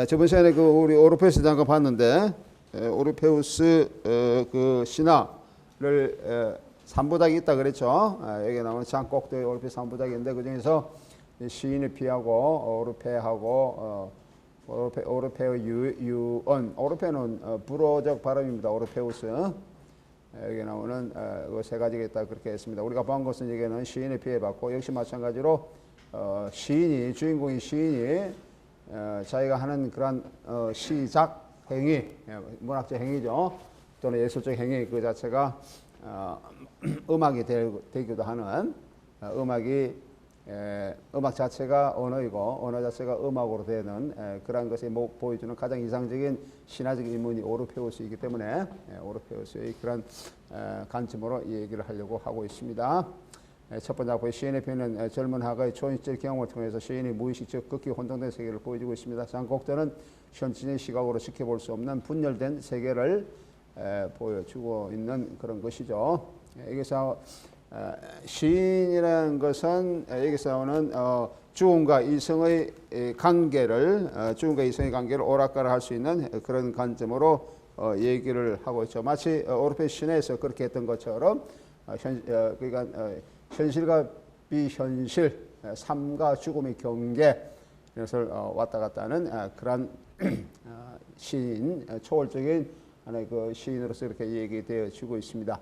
저번 시간에 그 우리 오르페우스 잠깐 봤는데 오르페우스 그 신화를 3부작이 있다 그랬죠. 여기 나오는 장곡도의 오르페우스 3부작인데 그 중에서 시인을 피하고 오르페하고 오르페의 유언. 오르페는 불어적 발음입니다. 오르페우스. 여기 나오는 그 세 가지가 있다 그렇게 했습니다. 우리가 본 것은 여기는 시인을 피해받고 역시 마찬가지로 시인이 주인공이 시인이 자기가 하는 그런 시작 행위, 문학적 행위죠. 또는 예술적 행위 그 자체가 음악이 되기도 하는 음악 자체가 언어이고 언어 자체가 음악으로 되는 그런 것을 보여주는 가장 이상적인 신화적 인물이 오르페우스이기 때문에 오르페우스의 그런 관점으로 이 얘기를 하려고 하고 있습니다. 첫 번째 앞에 시인의 표현은 젊은 화가의 초인적 경험을 통해서 시인이 무의식적 극히 혼동된 세계를 보여주고 있습니다. 장곡들은 현진의 시각으로 지켜볼 수 없는 분열된 세계를 보여주고 있는 그런 것이죠. 여기서 시인이라는 것은 여기서 나오는 주음과 이성의 관계를 오락가락 할 수 있는 그런 관점으로 얘기를 하고 있죠. 마치 오르페우스 신화에서 그렇게 했던 것처럼 그러니까 현실과 비현실, 삶과 죽음의 경계 이것을 왔다 갔다 하는 그런 시인, 초월적인 하나의 그 시인으로서 이렇게 얘기되어 주고 있습니다.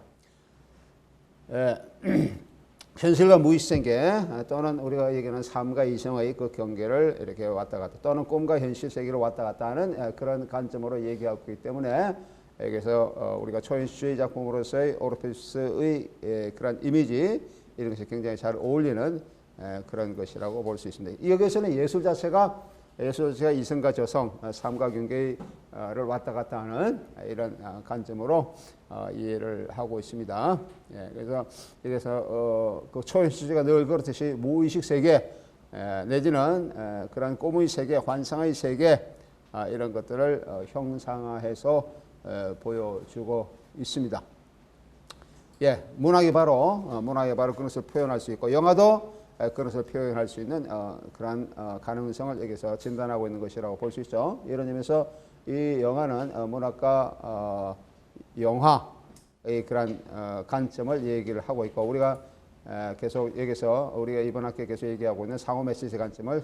현실과 무의식세계 또는 우리가 얘기하는 삶과 이성의 그 경계를 이렇게 왔다 갔다 또는 꿈과 현실 세계를 왔다 갔다 하는 그런 관점으로 얘기하고 있기 때문에 여기서 우리가 초현실주의 작품으로서의 오르페우스의 그런 이미지 이런 것이 굉장히 잘 어울리는 그런 것이라고 볼 수 있습니다. 여기서는 예술 자체가 이성과 저성, 삶과 경계를 왔다 갔다 하는 이런 관점으로 이해를 하고 있습니다. 그래서 그 초현실주의가 늘 그렇듯이 무의식 세계 내지는 그런 꿈의 세계, 환상의 세계 이런 것들을 형상화해서 보여주고 있습니다. 문학이 바로 그것을 표현할 수 있고 영화도 그것을 표현할 수 있는 그런 가능성을 여기서 진단하고 있는 것이라고 볼 수 있죠. 이런 의미에서 이 영화는 문학과 영화의 그런 관점을 얘기를 하고 있고 우리가 계속 여기서 우리가 이번 학기에 계속 얘기하고 있는 상호 메시지 관점을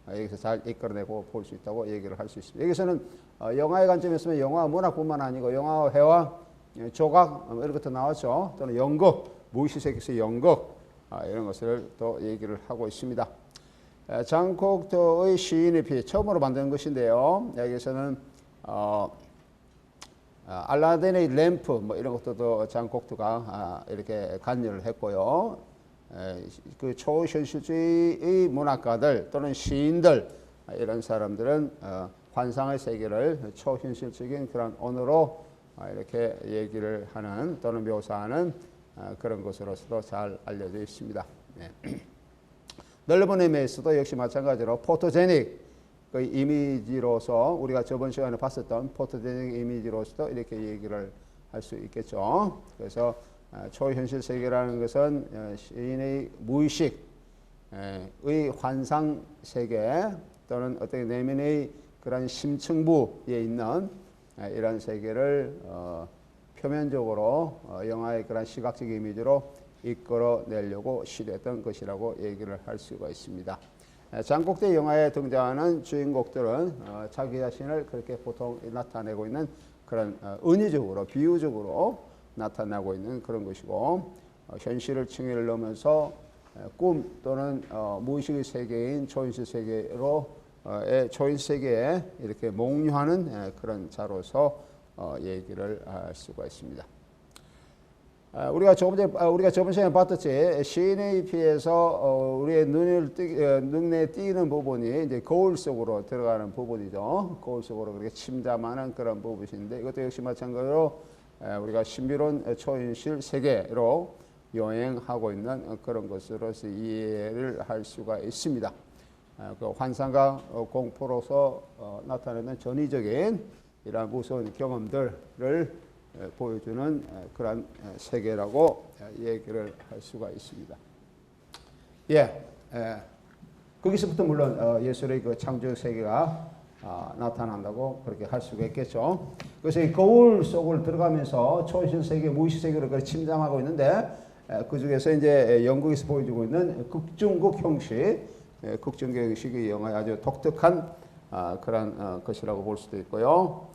여기서 잘 이끌어내고 볼 수 있다고 얘기를 할 수 있습니다. 여기서는 영화의 관점이었으면 영화 문학뿐만 아니고 영화 회화, 조각 이런 것도 나왔죠. 또는 연극, 무의식 세계에서 연극 이런 것을 또 얘기를 하고 있습니다. 장곡도의 시인의 피 처음으로 만든 것인데요. 여기서는 알라딘의 램프 뭐 이런 것도 장곡도가 이렇게 관여를 했고요. 그 초현실주의 문학가들 또는 시인들 이런 사람들은 환상의 세계를 초현실적인 그런 언어로 이렇게 얘기를 하는 또는 묘사하는 그런 것으로서도 잘 알려져 있습니다. 넓은 의미에서도 역시 마찬가지로 포토제닉 그 이미지로서 우리가 저번 시간에 봤었던 포토제닉 이미지로서도 이렇게 얘기를 할 수 있겠죠. 그래서 초현실 세계라는 것은 시인의 무의식의 환상 세계 또는 어떤 내면의 그런 심층부에 있는 이런 세계를 표면적으로 영화의 그런 시각적 이미지로 이끌어내려고 시도했던 것이라고 얘기를 할 수가 있습니다. 장곡대 영화에 등장하는 주인공들은 자기 자신을 그렇게 보통 나타내고 있는 그런 은유적으로 비유적으로 나타나고 있는 그런 것이고 현실을 층위를 넘어서 꿈 또는 무의식의 세계인 초현실 세계로 초현실 세계에 이렇게 몽유하는 그런 자로서 얘기를 할 수가 있습니다. 우리가 저번 시간에 봤듯이 시인의 피에서 우리의 눈에 띄는 부분이 이제 거울 속으로 들어가는 부분이죠. 거울 속으로 그렇게 침잠하는 그런 부분인데 이것도 역시 마찬가지로 우리가 신비로운 초현실 세계로 여행하고 있는 그런 것으로서 이해를 할 수가 있습니다. 그 환상과 공포로서 나타내는 전위적인 이러한 무서운 경험들을 보여주는 그런 세계라고 얘기를 할 수가 있습니다. 거기서부터 물론 예술의 그 창조 세계가 나타난다고 그렇게 할 수가 있겠죠. 그래서 이 거울 속을 들어가면서 초신 세계, 무의식 세계를 침잠하고 있는데 그 중에서 이제 영국에서 보여주고 있는 극중극 형식, 극중극 형식의 영화의 아주 독특한 그런 것이라고 볼 수도 있고요.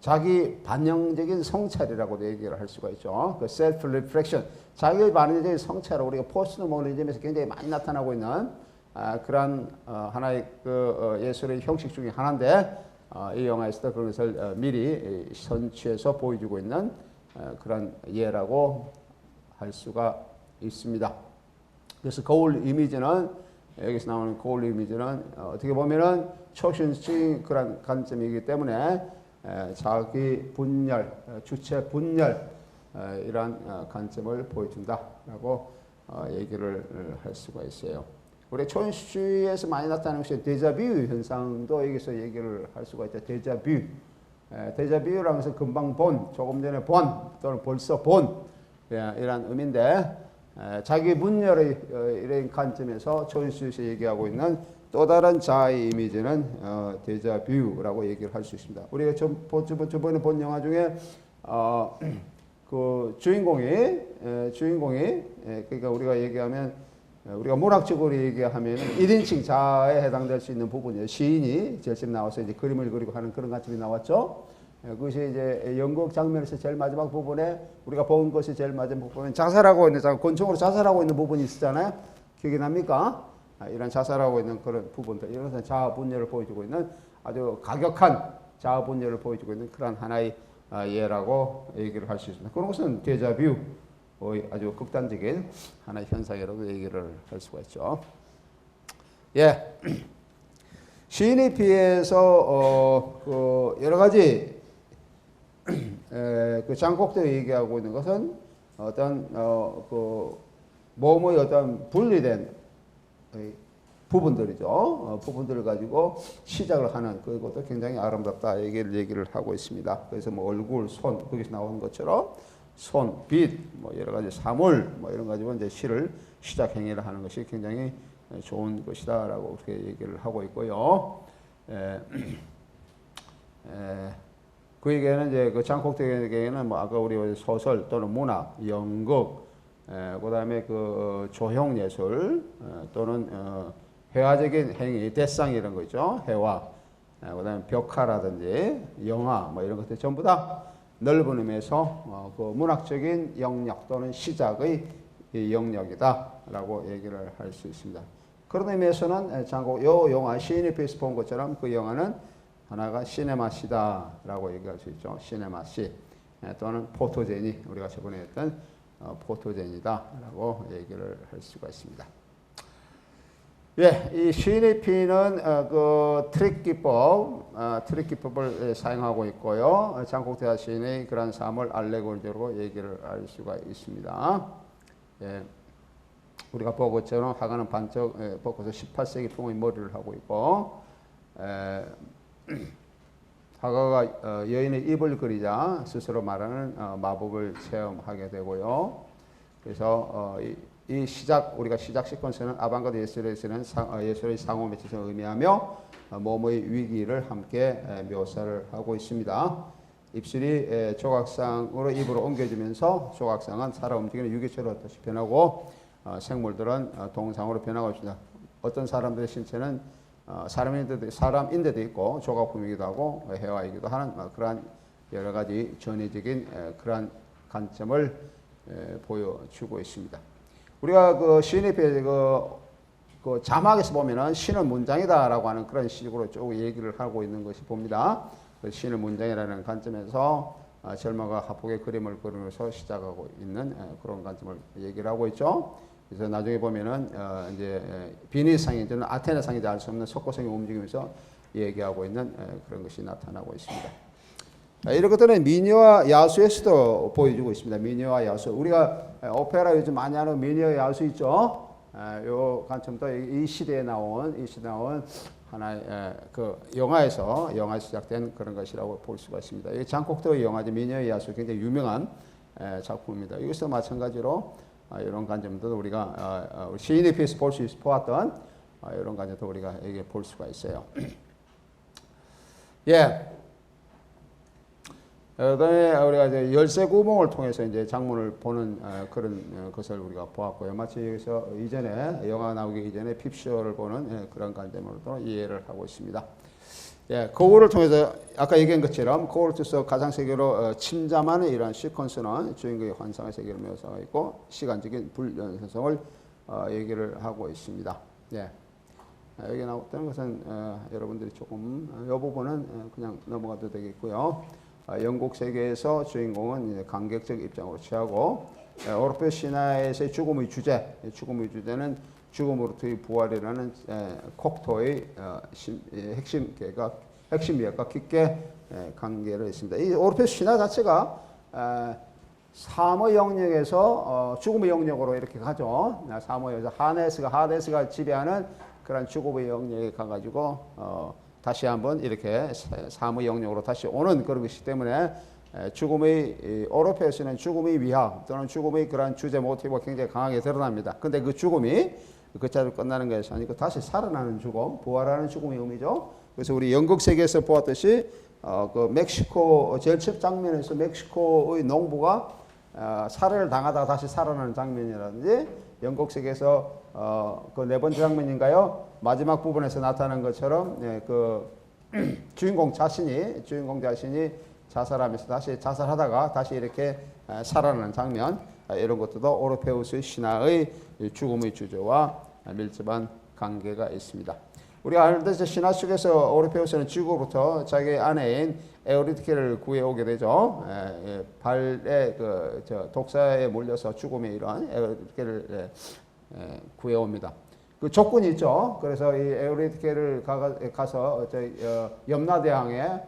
자기 반영적인 성찰이라고도 얘기를 할 수가 있죠. 그 셀프 리프렉션, 자기 반영적인 성찰을 우리가 포스트모더니즘에서 굉장히 많이 나타나고 있는 그런 하나의 그 예술의 형식 중에 하나인데 이 영화에서도 그것을 미리 선취해서 보여주고 있는 그런 예라고 할 수가 있습니다. 그래서 거울 이미지는 여기서 나오는 거울 이미지는 어떻게 보면은 초신적인 그런 관점이기 때문에 자기 분열, 주체 분열 이러한 관점을 보여준다라고 얘기를 할 수가 있어요. 우리 초신주의에서 많이 나타나는 것이 데자뷰 현상도 여기서 얘기를 할 수가 있다. 데자뷰. 데자뷰라는 것은 금방 본, 조금 전에 본, 또는 벌써 본 이런 의미인데 자기 분열의 이런 관점에서 초신주의에서 얘기하고 있는 또 다른 자아의 이미지는 데자뷰라고 얘기를 할 수 있습니다. 우리가 저번에 본 영화 중에 그 주인공이 그러니까 우리가 얘기하면 우리가 문학적으로 얘기하면 1인칭 자아에 해당될 수 있는 부분이에요. 시인이 제일 처음 나와서 이제 그림을 그리고 하는 그런 관점이 나왔죠. 그것이 이제 연극 장면에서 제일 마지막 부분에 우리가 본 것이 제일 마지막 부분에 자살하고 있는 권총으로 자살하고 있는 부분이 있었잖아요. 기억이 납니까? 이런 자살하고 있는 그런 부분들, 이런 것은 자아 분열을 보여주고 있는 아주 가격한 자아 분열을 보여주고 있는 그런 하나의 예라고 얘기를 할 수 있습니다. 그런 것은 데자뷰, 아주 극단적인 하나의 현상이라고 얘기를 할 수가 있죠. 예. 시인에 비해서 그 여러 가지 그 장곡들이 얘기하고 있는 것은 어떤 그 몸의 어떤 분리된 부분들이죠. 부분들을 가지고 시작을 하는 그것도 굉장히 아름답다 얘기를 하고 있습니다. 그래서 뭐 얼굴, 손, 거기서 나오는 것처럼 손, 빛, 뭐 여러 가지 사물, 뭐 이런 가지고 이제 시를 시작 행위를 하는 것이 굉장히 좋은 것이다라고 그렇게 얘기를 하고 있고요. 그 얘기는 이제 그 장곡들에게는 뭐 아까 우리 소설 또는 문학, 연극, 그다음에 그 조형 예술 또는 회화적인 행위, 대상 이런 거 있죠. 회화, 그다음에 벽화라든지 영화 뭐 이런 것들 전부 다 넓은 의미에서 그 문학적인 영역 또는 시작의 영역이다라고 얘기를 할 수 있습니다. 그런 의미에서는 장곡 요 영화 시인의 비해서 본 것처럼 그 영화는 하나가 시네마시다라고 얘기할 수 있죠. 시네마시 또는 포토제니, 우리가 저번에 했던 포토제니다라고 얘기를 할 수가 있습니다. 예, 이 시인의 피는 그 트릭 기법을 사용하고 있고요. 장곡대하 시인의 그런 삶을 알레고리적으로 얘기를 할 수가 있습니다. 예, 우리가 보고처럼 하가는 반쪽 벗고서 18세기 풍의 머리를 하고 있고, 하가가 여인의 입을 그리자 스스로 말하는 마법을 체험하게 되고요. 그래서 이 시작, 우리가 시작 시퀀스는 아방가드 예술에서는 예술의 상호 매체성을 의미하며 몸의 위기를 함께 묘사를 하고 있습니다. 입술이 조각상으로 입으로 옮겨지면서 조각상은 살아 움직이는 유기체로 다시 변하고 생물들은 동상으로 변하고 있습니다. 어떤 사람들의 신체는 사람인데도 있고 조각품이기도 하고 해와이기도 하는 그러한 여러 가지 전위적인 그러한 관점을 보여주고 있습니다. 우리가 그 시인의 그 자막에서 보면은 시는 문장이다라고 하는 그런 식으로 쭉 얘기를 하고 있는 것이 봅니다. 그 시는 문장이라는 관점에서 절마가 합곡의 그림을 그리면서 시작하고 있는 그런 관점을 얘기를 하고 있죠. 그래서 나중에 보면은 이제 비니상이 저는 아테네상인지 알 수 없는 석고성이 움직이면서 얘기하고 있는 그런 것이 나타나고 있습니다. 이런 것들은 미녀와 야수에서도 보여주고 있습니다. 미녀와 야수. 우리가 오페라 요즘 많이 하는 미녀와 야수 있죠. 요 관점도 이 시대에 나온 하나의 그 영화에서 시작된 그런 것이라고 볼 수가 있습니다. 이 장곡도의 영화죠. 미녀와 야수 굉장히 유명한 작품입니다. 이것도 마찬가지로 이런 관점도 우리가 시인에 비해서 보았던 이런 관점도 우리가 여기 볼 수가 있어요. 예. 그다음에 우리가 이제 열쇠 구멍을 통해서 이제 장문을 보는 그런 것을 우리가 보았고요. 마치 여기서 이전에 영화 나오기 이전에 핍쇼를 보는 그런 관점으로도 이해를 하고 있습니다. 예, 거울을 통해서 아까 얘기한 것처럼 거울을 통해서 가상세계로 침잠하는 이러한 시퀀스는 주인공의 환상의 세계를 묘사하고 있고 시간적인 불연속성을 얘기를 하고 있습니다. 예. 여기 나왔다는 것은 여러분들이 조금 이 부분은 그냥 넘어가도 되겠고요. 영국 세계에서 주인공은 이제 강격적 입장으로 취하고 오르페우스 신화에서의 죽음의 주제는 죽음으로부터의 부활이라는 콕토의 핵심 이야기가 깊게 관계를 했습니다. 이 오르페우스 신화 자체가 사모의 영역에서 죽음의 영역으로 이렇게 가죠. 사모에서 하데스가 지배하는 그런 죽음의 영역에 가가지고 다시 한번 이렇게 사모의 영역으로 다시 오는 그런 것이기 때문에 오르페우스는 죽음의 위협 또는 죽음의 그런 주제 모티브가 굉장히 강하게 드러납니다. 근데 그 죽음이 그 자리로 끝나는 것이 아니고 다시 살아나는 죽음, 부활하는 죽음의 의미죠. 그래서 우리 연극 세계에서 보았듯이 그 멕시코 제일 첫 장면에서 멕시코의 농부가 살해를 당하다가 다시 살아나는 장면이라든지 영국 세계에서 그 네 번째 장면인가요? 마지막 부분에서 나타난 것처럼 그 주인공 자신이 자살하면서 다시 자살하다가 다시 이렇게 살아나는 장면 이런 것들도 오르페우스 신화의 죽음의 주제와 밀접한 관계가 있습니다. 우리가 알듯이 신화 속에서 오르페우스는 지구로부터 자기 아내인 에우리디케를 구해오게 되죠. 발에 독사에 몰려서 죽음의 이러한 에우리디케를 구해옵니다. 그 조건이 있죠. 그래서 이 에우리디케를 가서 염라대왕에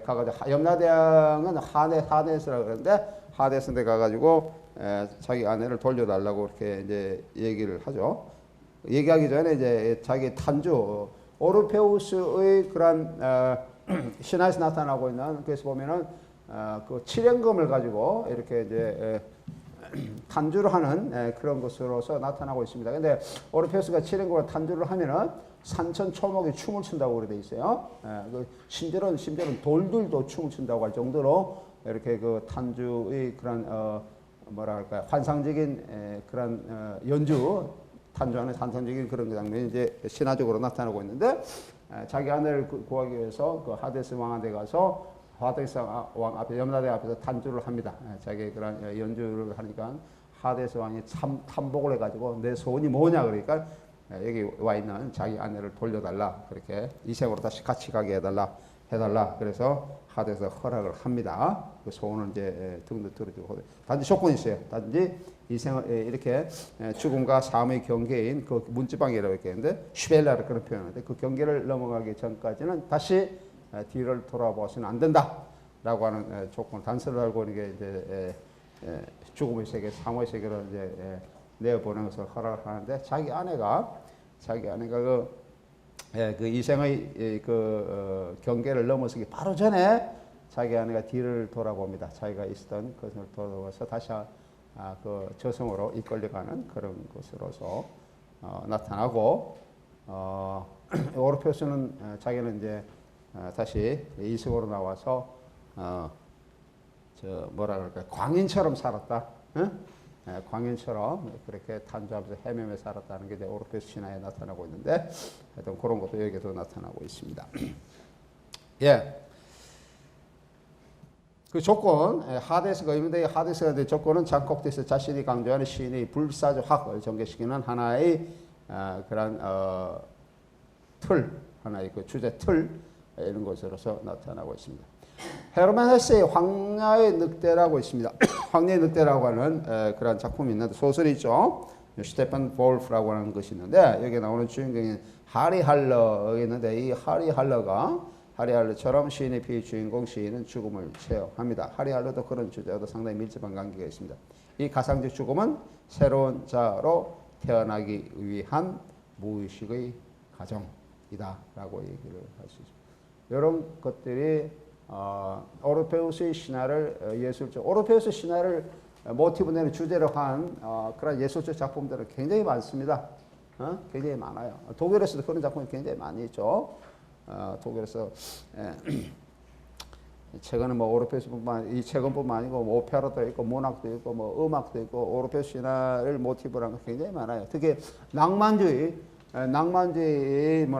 가가지고 염라대왕은 하데스라고 그러는데 하데스인데 가가지고 자기 아내를 돌려달라고 이렇게 이제 얘기를 하죠. 얘기하기 전에 이제 자기 탄주 오르페우스의 그런 신화에서 나타나고 있는 그래서 보면은 그 칠연금을 가지고 이렇게 이제 탄주를 하는 그런 것으로서 나타나고 있습니다. 근데 오르페우스가 칠연금을 탄주를 하면은 산천 초목이 춤을 춘다고 그래 돼 있어요. 심지어는 돌들도 춤을 춘다고 할 정도로 이렇게 그 탄주의 그런 뭐라 할까요? 환상적인 그런 연주 탄주하는 환상적인 그런 장면이 이제 신화적으로 나타나고 있는데 자기 아내를 구하기 위해서 그 하데스 왕한테 가서 하데스 왕 앞에 염라대 앞에서 탄주를 합니다. 자기 그런 연주를 하니까 하데스 왕이 참 탐복을 해가지고 내 소원이 뭐냐 그러니까 여기 와 있는 자기 아내를 돌려달라 그렇게 이생으로 다시 같이 가게 해달라 그래서 하데스가 허락을 합니다. 그 소원을 이제 등도 들어주고 단지 조건이 있어요. 단지 이생을 이렇게 죽음과 삶의 경계인 그 문지방이라고 했는데 슈벨라를 그런 표현하는데 그 경계를 넘어가기 전까지는 다시 뒤를 돌아보아서는 안 된다라고 하는 조건 단서를 알고 있는 게 이제 죽음의 세계, 삶의 세계로 이제 내어보는 것을 허락을 하는데 자기 아내가 그 이생의 경계를 넘어서기 바로 전에 자기 아내가 뒤를 돌아봅니다. 자기가 있었던 것을 돌아보면서 다시 그 저승으로 이끌려가는 그런 것으로서 나타나고 오르페우스는 자기는 이제 다시 이승으로 나와서 뭐라 그럴까요? 광인처럼 살았다. 응? 광인처럼 그렇게 탄주하면서 헤매며 살았다는 게 이제 오르페우스 신화에 나타나고 있는데 하여튼 그런 것도 여기도 나타나고 있습니다. 예. 그 조건, 하데스가 있는데 하데스가 조건은 장콕대에서 자신이 강조하는 시인의 불사조학을 전개시키는 하나의 그런 틀, 하나의 그 주제 틀 이런 것으로서 나타나고 있습니다. 헤르만 헤세의 황야의 늑대라고 있습니다. 황야의 늑대라고 하는 그런 작품이 있는데 소설이 있죠. 스테판 볼프라고 하는 것이 있는데 여기 나오는 주인공이 하리 할러가 있는데 이 하리 할러처럼 시인의 비주인공 시인은 죽음을 체험합니다. 하리 할러도 그런 주제와도 상당히 밀접한 관계가 있습니다. 이 가상적 죽음은 새로운 자로 태어나기 위한 무의식의 과정이다라고 얘기를 할 수 있습니다. 이런 것들이 오르페우스의 신화를 오르페우스 신화를 모티브 내는 주제로 한 그런 예술적 작품들은 굉장히 많습니다. 굉장히 많아요. 독일에서도 그런 작품이 굉장히 많이 있죠. 독일에서 최근에 뭐 최근뿐만 아니고 뭐 오페라도 있고 문학도 있고 뭐 음악도 있고 오르페 신화를 모티브로 한 거 굉장히 많아요. 특히 낭만주의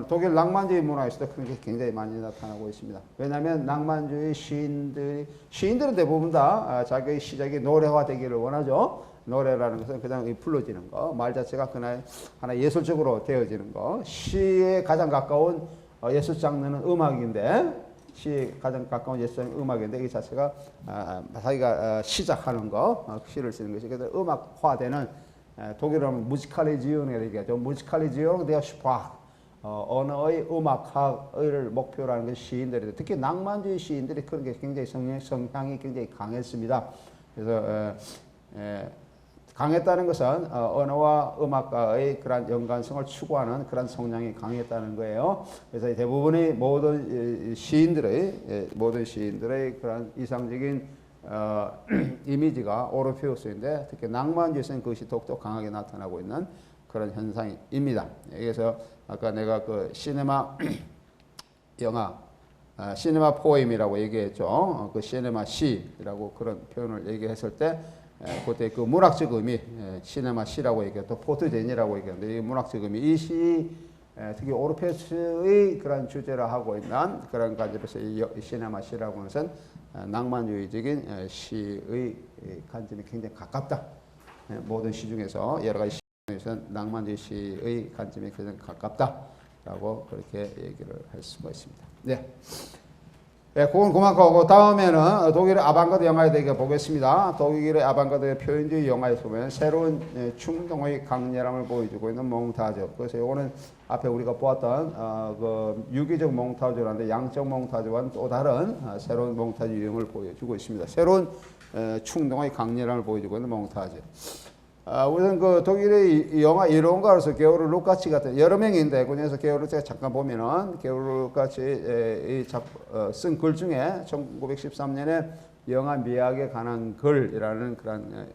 독일 낭만주의 문화에서도 그런 게 굉장히 많이 나타나고 있습니다. 왜냐하면 낭만주의 시인들은 대부분 다 자기의 시작이 노래화 되기를 원하죠. 노래라는 것은 그냥 불러지는 거, 말 자체가 그날 하나 예술적으로 되어지는 거. 시에 가장 가까운 예술 장르는 음악인데, 시에 가장 가까운 예술 장르는 음악인데 이 자체가 자기가 시작하는 거, 시를 쓰는 것이 그래서 음악화되는 독일어로 하면 무지칼리지온이라고 얘기하죠. 무지칼리지온 der Sprache. 언어의 음악학을 목표로 하는 게 시인들이 특히 낭만주의 시인들이 그런 게 굉장히 성향이 굉장히 강했습니다. 그래서 강했다는 것은 언어와 음악과의 그런 연관성을 추구하는 그런 성향이 강했다는 거예요. 그래서 대부분의 모든 시인들의 그런 이상적인 이미지가 오르페우스인데 특히 낭만주의에서는 그것이 더욱더 강하게 나타나고 있는 그런 현상입니다. 그래서 아까 내가 그 시네마 영화 시네마 포엠이라고 얘기했죠. 그 시네마 시라고 그런 표현을 얘기했을 때 그때 그 문학적 의미 시네마 시라고 얘기했고 포트제니라고 얘기했는데 이 문학적 의미 이 시 특히 오르페우스의 그런 주제로 하고 있는 그런 관점에서 이 시네마 시라고 하는 것은 낭만주의적인 시의 관점이 굉장히 가깝다. 모든 시 중에서 여러 가지 시 중에서 낭만주의 시의 관점이 굉장히 가깝다라고 그렇게 얘기를 할 수가 있습니다. 네. 네, 그건 그만하고 다음에는 독일의 아방가르드 영화에 대해 보겠습니다. 독일의 아방가르드 표현주의 영화에서 보면 새로운 충동의 강렬함을 보여주고 있는 몽타주. 그래서 이거는 앞에 우리가 보았던 그 유기적 몽타주라는데 양적 몽타주와는 또 다른 새로운 몽타주 유형을 보여주고 있습니다. 새로운 충동의 강렬함을 보여주고 있는 몽타주. 우선 그 독일의 영화 이론가로서 게오르 루카치 같은 여러 명인데 그중에서 게오르 제가 잠깐 보면은 게오르 루카치 쓴 글 중에 1913년에 영화 미학에 관한 글이라는 그런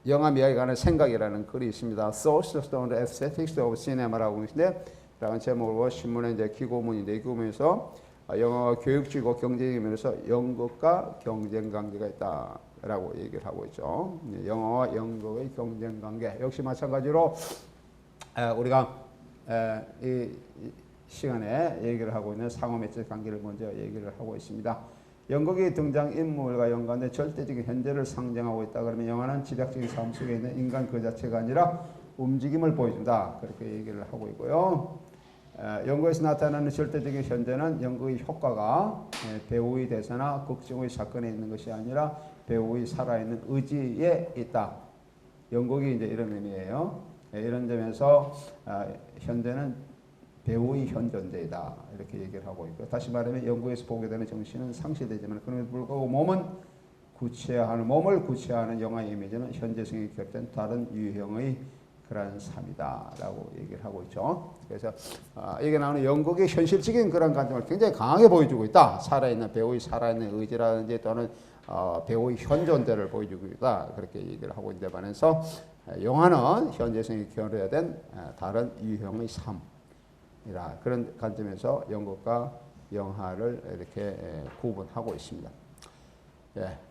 영화 미학에 관한 생각이라는 글이 있습니다. Thoughts on the Aesthetics of Cinema라고 하는데 라는 제목으로 신문에 이제 기고문인데 이 기고문에서 영화가 교육적이고 경제적인 면에서 연극과 경쟁 관계가 있다. 라고 얘기를 하고 있죠. 영어와 연극의 경쟁 관계 역시 마찬가지로 우리가 이 시간에 얘기를 하고 있는 상호 매체 관계를 먼저 얘기를 하고 있습니다. 연극의 등장인물과 연관된 절대적인 현재를 상징하고 있다. 그러면 영화는 집약적인 삶 속에 있는 인간 그 자체가 아니라 움직임을 보여준다. 그렇게 얘기를 하고 있고요. 연극에서 나타나는 절대적인 현재는 연극의 효과가 배우의 대사나 극중의 사건에 있는 것이 아니라 배우의 살아있는 의지에 있다. 연극이 이제 이런 의미예요. 이런 점에서 현재는 배우의 현존제이다. 이렇게 얘기를 하고 있고 다시 말하면 연극에서 보게 되는 정신은 상실되지만 그럼에도 불구하고 몸을 구체화하는 영화의 이미지는 현재성이 결합된 다른 유형의 그런 삶이다라고 얘기를 하고 있죠. 그래서 이게 나오는 연극의 현실적인 그런 관점을 굉장히 강하게 보여주고 있다. 살아있는 배우의 살아있는 의지라든지 또는 배우의 현존대를 보여주고 있다. 그렇게 얘기를 하고 있는데 반해서 영화는 현재성이 결여된 다른 유형의 삶이라 그런 관점에서 연극과 영화를 이렇게 구분하고 있습니다.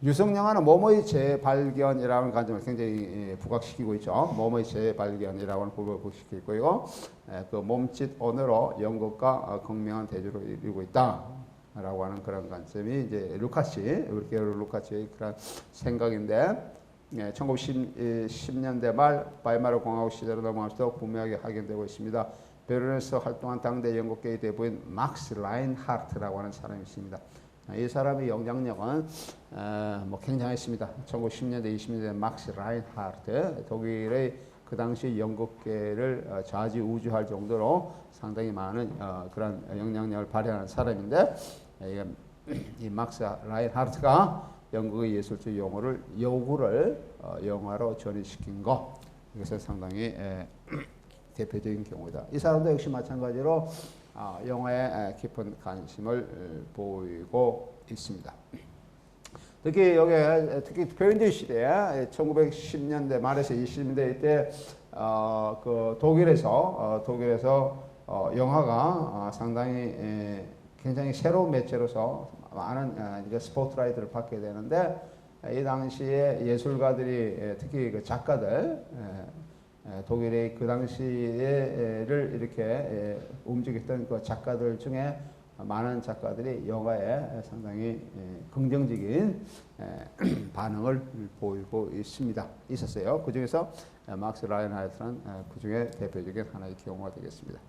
유성 영화는 몸의 재발견이라는 관점을 굉장히 부각시키고 있죠. 몸의 재발견이라고 부각시키고 있고요. 그 몸짓 언어로 연극과 극명한 대조를 이루고 있다라고 하는 그런 관점이 이제 루카치의 그런 생각인데 1910년대 말 바이마르 공화국 시대로 넘어가면서 분명하게 확인되고 있습니다. 베를린에서 활동한 당대 연극계의 대부인 막스 라인하르트라고 하는 사람이 있습니다. 이 사람의 영향력은 뭐 굉장했습니다. 1910년대, 20년대 막스 라인하르트 독일의 그 당시 연극계를 좌지우지할 정도로 상당히 많은 그런 영향력을 발휘하는 사람인데 이 막스 라인하르트가 연극의 예술적 요구를 영화로 전이시킨 것 이것은 상당히 대표적인 경우다. 이 사람도 역시 마찬가지로 영화에 깊은 관심을 보이고 있습니다. 특히 여기 특히 표현주의 시대에 1910년대 말에서 20년대 때 그 독일에서 영화가 상당히 굉장히 새로운 매체로서 많은 이제 스포트라이트를 받게 되는데 이 당시에 예술가들이 특히 그 작가들 독일의 그 당시에를 이렇게 움직였던 그 작가들 중에 많은 작가들이 영화에 상당히 긍정적인 반응을 보이고 있었어요. 그 중에서 막스 라이언하이트는 그 중에 대표적인 하나의 경우가 되겠습니다.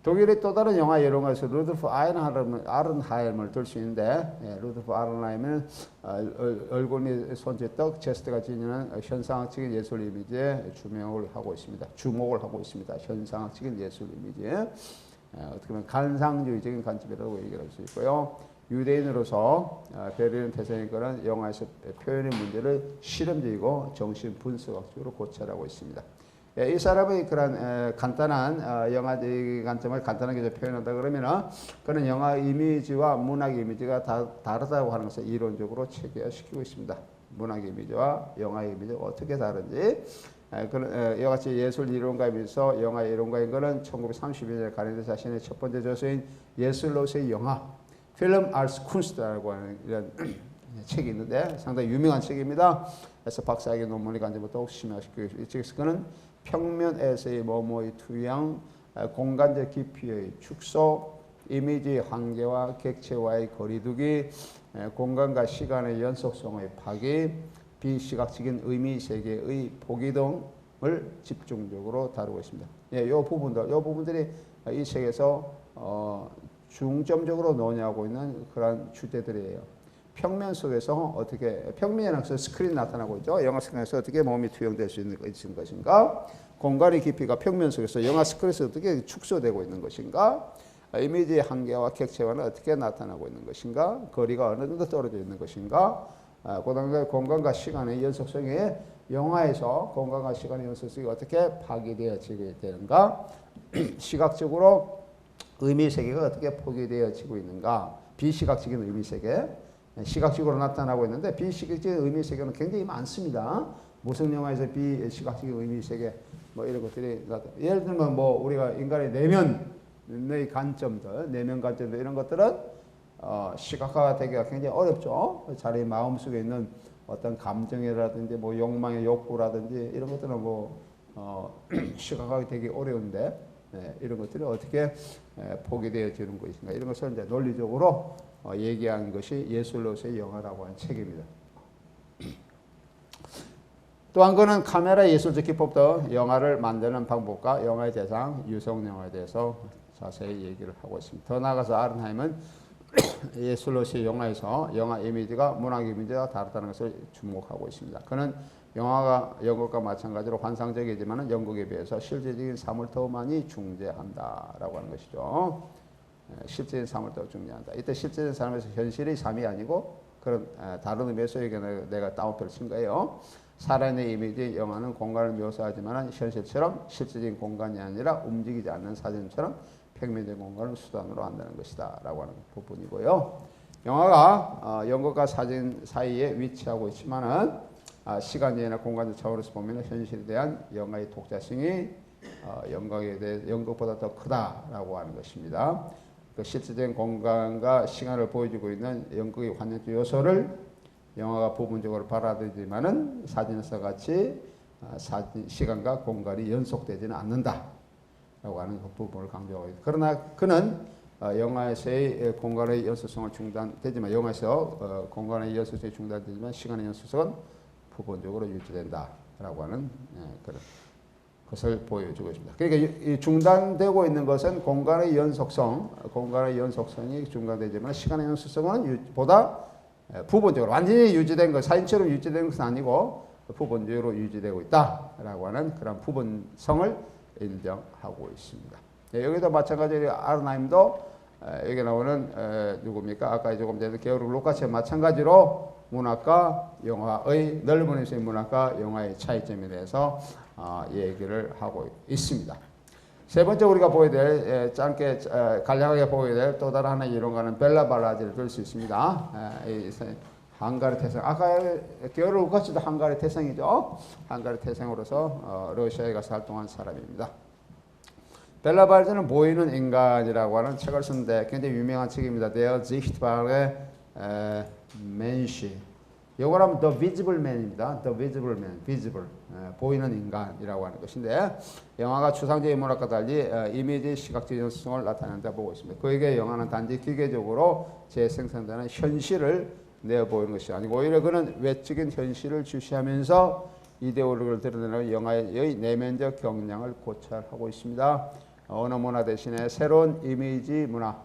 독일의 또 다른 영화 예로가에서 루돌프 아른하임을 들 수 있는데 루돌프 아른하임은 얼굴이 손짓떡 제스트가 지니는 현상학적인 예술 이미지에 주목을 하고 있습니다. 현상학적인 예술 이미지에 어떻게 보면 감상주의적인 관점이라고 얘기할 수 있고요. 유대인으로서 베를린 대사님과는 영화에서 표현의 문제를 실험적이고 정신 분석학적으로 고찰하고 있습니다. 이 사람의 그런 간단한 영화적 관점을 간단하게 표현한다 그러면은 그는 영화 이미지와 문학 이미지가 다르다고 하는 것을 이론적으로 체계화시키고 있습니다. 문학 이미지와 영화 이미지가 어떻게 다른지. 이와 같이 예술 이론가이면서 영화 이론가인 것은 1932년에 가리드 자신의 첫 번째 저서인 예술로서의 영화, 필름 알스 쿤스트라고 하는 이런 책이 있는데 상당히 유명한 책입니다. 그래서 박사학위 논문이 간접부터 심화시키고 있습니다. 그는 평면에서의 뭐뭐의 투영, 공간적 깊이의 축소, 이미지 한계와 객체와의 거리두기, 공간과 시간의 연속성의 파기, 비시각적인 의미 세계의 포기 등을 집중적으로 다루고 있습니다. 이 부분들이 이 책에서 중점적으로 논의하고 있는 그런 주제들이에요. 평면 속에서 어떻게 평면에서 스크린이 나타나고 있죠. 영화 스크린에서 어떻게 몸이 투영될 수 있는 것인가? 공간의 깊이가 평면 속에서 영화 스크린에서 어떻게 축소되고 있는 것인가? 이미지의 한계와 객체와는 어떻게 나타나고 있는 것인가? 거리가 어느 정도 떨어져 있는 것인가? 그다음에 공간과 시간의 연속성이 영화에서 공간과 시간의 연속성이 어떻게 파괴되어지게 되는가? 시각적으로 의미 세계가 어떻게 포기되어지고 있는가? 비시각적인 의미 세계, 시각적으로 나타나고 있는데 비시각적인 의미 세계는 굉장히 많습니다. 무슨 영화에서 비시각적인 의미 세계 뭐 이런 것들이 예를 들면 뭐 우리가 인간의 내면의 관점들, 내면 관점들 이런 것들은 시각화가 되기가 굉장히 어렵죠. 자기 마음속에 있는 어떤 감정이라든지 뭐 욕망의 욕구라든지 이런 것들은 뭐 시각화가 되기 어려운데 이런 것들이 어떻게 포기되어지는 것인가 이런 것을 이제 논리적으로 얘기한 것이 예술로서의 영화라고 하는 책입니다. 또 한 거는 카메라 예술적 기법도 영화를 만드는 방법과 영화의 대상, 유성 영화에 대해서 자세히 얘기를 하고 있습니다. 더 나아가서 아른하임은 예술로서의 영화에서 영화 이미지가 문학 이미지와 다르다는 것을 주목하고 있습니다. 그는 영화가 연극과 마찬가지로 환상적이지만 연극에 비해서 실제적인 삶을 더 많이 중재한다라고 하는 것이죠. 실제적인 삶을 더 중재한다. 이때 실제적인 삶에서 현실의 삶이 아니고 그런 다른 의미에서 내가 따옴표를 친 거예요. 살아있는 이미지 영화는 공간을 묘사하지만 현실처럼 실제적인 공간이 아니라 움직이지 않는 사진처럼 평면적 공간을 수단으로 한다는 것이다 라고 하는 부분이고요. 영화가 연극과 사진 사이에 위치하고 있지만은 시간이나 공간적 차원에서 보면 현실에 대한 영화의 독자성이 연극보다 더 크다라고 하는 것입니다. 그 실제적인 공간과 시간을 보여주고 있는 연극의 환경적 요소를 영화가 부분적으로 받아들이지만은 사진에서 같이 시간과 공간이 연속되지는 않는다라고 하는 그 부분을 강조하고 있습니다. 그러나 그는 영화에서의 공간의 연속성은 중단되지만 영화에서 공간의 연속성이 중단되지만 시간의 연속성은 부분적으로 유지된다라고 하는 그런 것을 보여주고 있습니다. 그러니까 이 중단되고 있는 것은 공간의 연속성이 중단되지만 시간의 연속성은 보다 부분적으로 완전히 유지된 것, 사진처럼 유지된 것은 아니고 부분적으로 유지되고 있다라고 하는 그런 부분성을 인정하고 있습니다. 여기도 마찬가지로 아른하임도 여기 나오는 누굽니까? 아까 조금 전에 게오르 루카스와 마찬가지로 문학과 영화의 넓은 의미의 문학과 영화의 차이점에 대해서 얘기를 하고 있습니다. 세 번째 우리가 보여야 될 짧게 간략하게 보여야 될 또 다른 하나의 이론가는 벨라 발라디를 들 수 있습니다. 헝가리 태생. 아까 게오르우카치도 헝가리 태생이죠. 헝가리 태생으로서 러시아에 가서 활동한 사람입니다. 벨라 발즈는 보이는 인간이라고 하는 책을 쓴데 굉장히 유명한 책입니다. Der sichtbare Mensch. 요거라면 The Visible Man입니다. The Visible Man, Visible, 보이는 인간이라고 하는 것인데 영화가 추상적인 문학과 달리 이미지 시각적 연속성을 나타낸다 보고 있습니다. 그에게 영화는 단지 기계적으로 재생산되는 현실을 내어보이는 것이 아니고 오히려 그는 외적인 현실을 주시하면서 이데올로기를 드러내는 영화의 내면적 경향을 고찰하고 있습니다. 어느 문화 대신에 새로운 이미지 문화,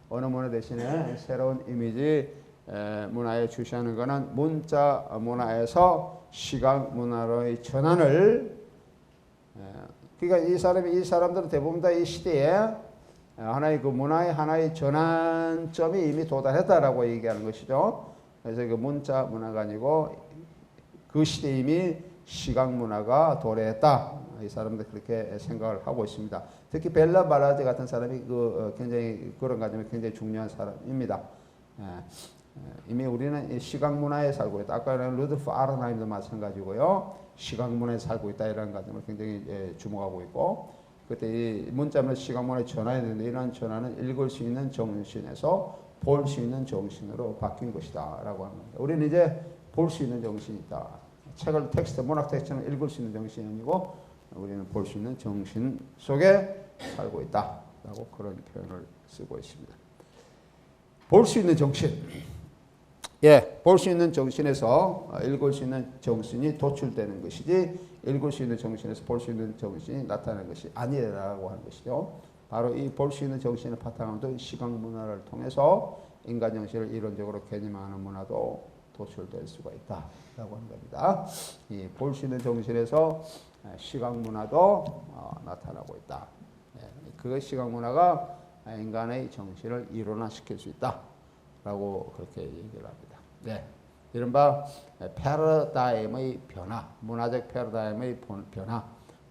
어느 문화 대신에 새로운 이미지 문화에 주시하는 것은 문자 문화에서 시각 문화로의 전환을 그러니까 이 사람들은 대부분 다 이 시대에 하나의 그 문화의 하나의 전환점이 이미 도달했다라고 얘기하는 것이죠. 그래서 그 문자 문화가 아니고 그 시대에 이미 시각 문화가 도래했다. 이 사람들 그렇게 생각을 하고 있습니다. 특히 벨라 발라즈 같은 사람이 굉장히 그런 관점이 굉장히 중요한 사람입니다. 이미 우리는 시각 문화에 살고 있다. 아까는 루돌프 아르나임도 마찬가지고요. 시각 문화에 살고 있다 이런 관점을 굉장히 주목하고 있고, 그때 이 문자는 시각 문화에 전환이 되는데 이러한 전환은 읽을 수 있는 정신에서 볼 수 있는 정신으로 바뀐 것이다라고 하는 겁니다. 우리는 이제 볼 수 있는 정신이 있다. 책을 텍스트, 문학 텍스트는 읽을 수 있는 정신이 아니고 우리는 볼 수 있는 정신 속에 살고 있다라고 그런 표현을 쓰고 있습니다. 볼 수 있는 정신. 볼 수 있는 정신에서 읽을 수 있는 정신이 도출되는 것이지 읽을 수 있는 정신에서 볼 수 있는 정신이 나타나는 것이 아니라고 하는 것이죠. 바로 이 볼 수 있는 정신의 바탕도 시각 문화를 통해서 인간 정신을 이론적으로 개념하는 문화도 도출될 수가 있다라고 하는 겁니다. 이 볼 수 있는 정신에서 시각 문화도 나타나고 있다. 그 시각 문화가 인간의 정신을 일원화시킬 수 있다라고 그렇게 얘기를 합니다. 이른바 패러다임의 변화, 문화적 패러다임의 변화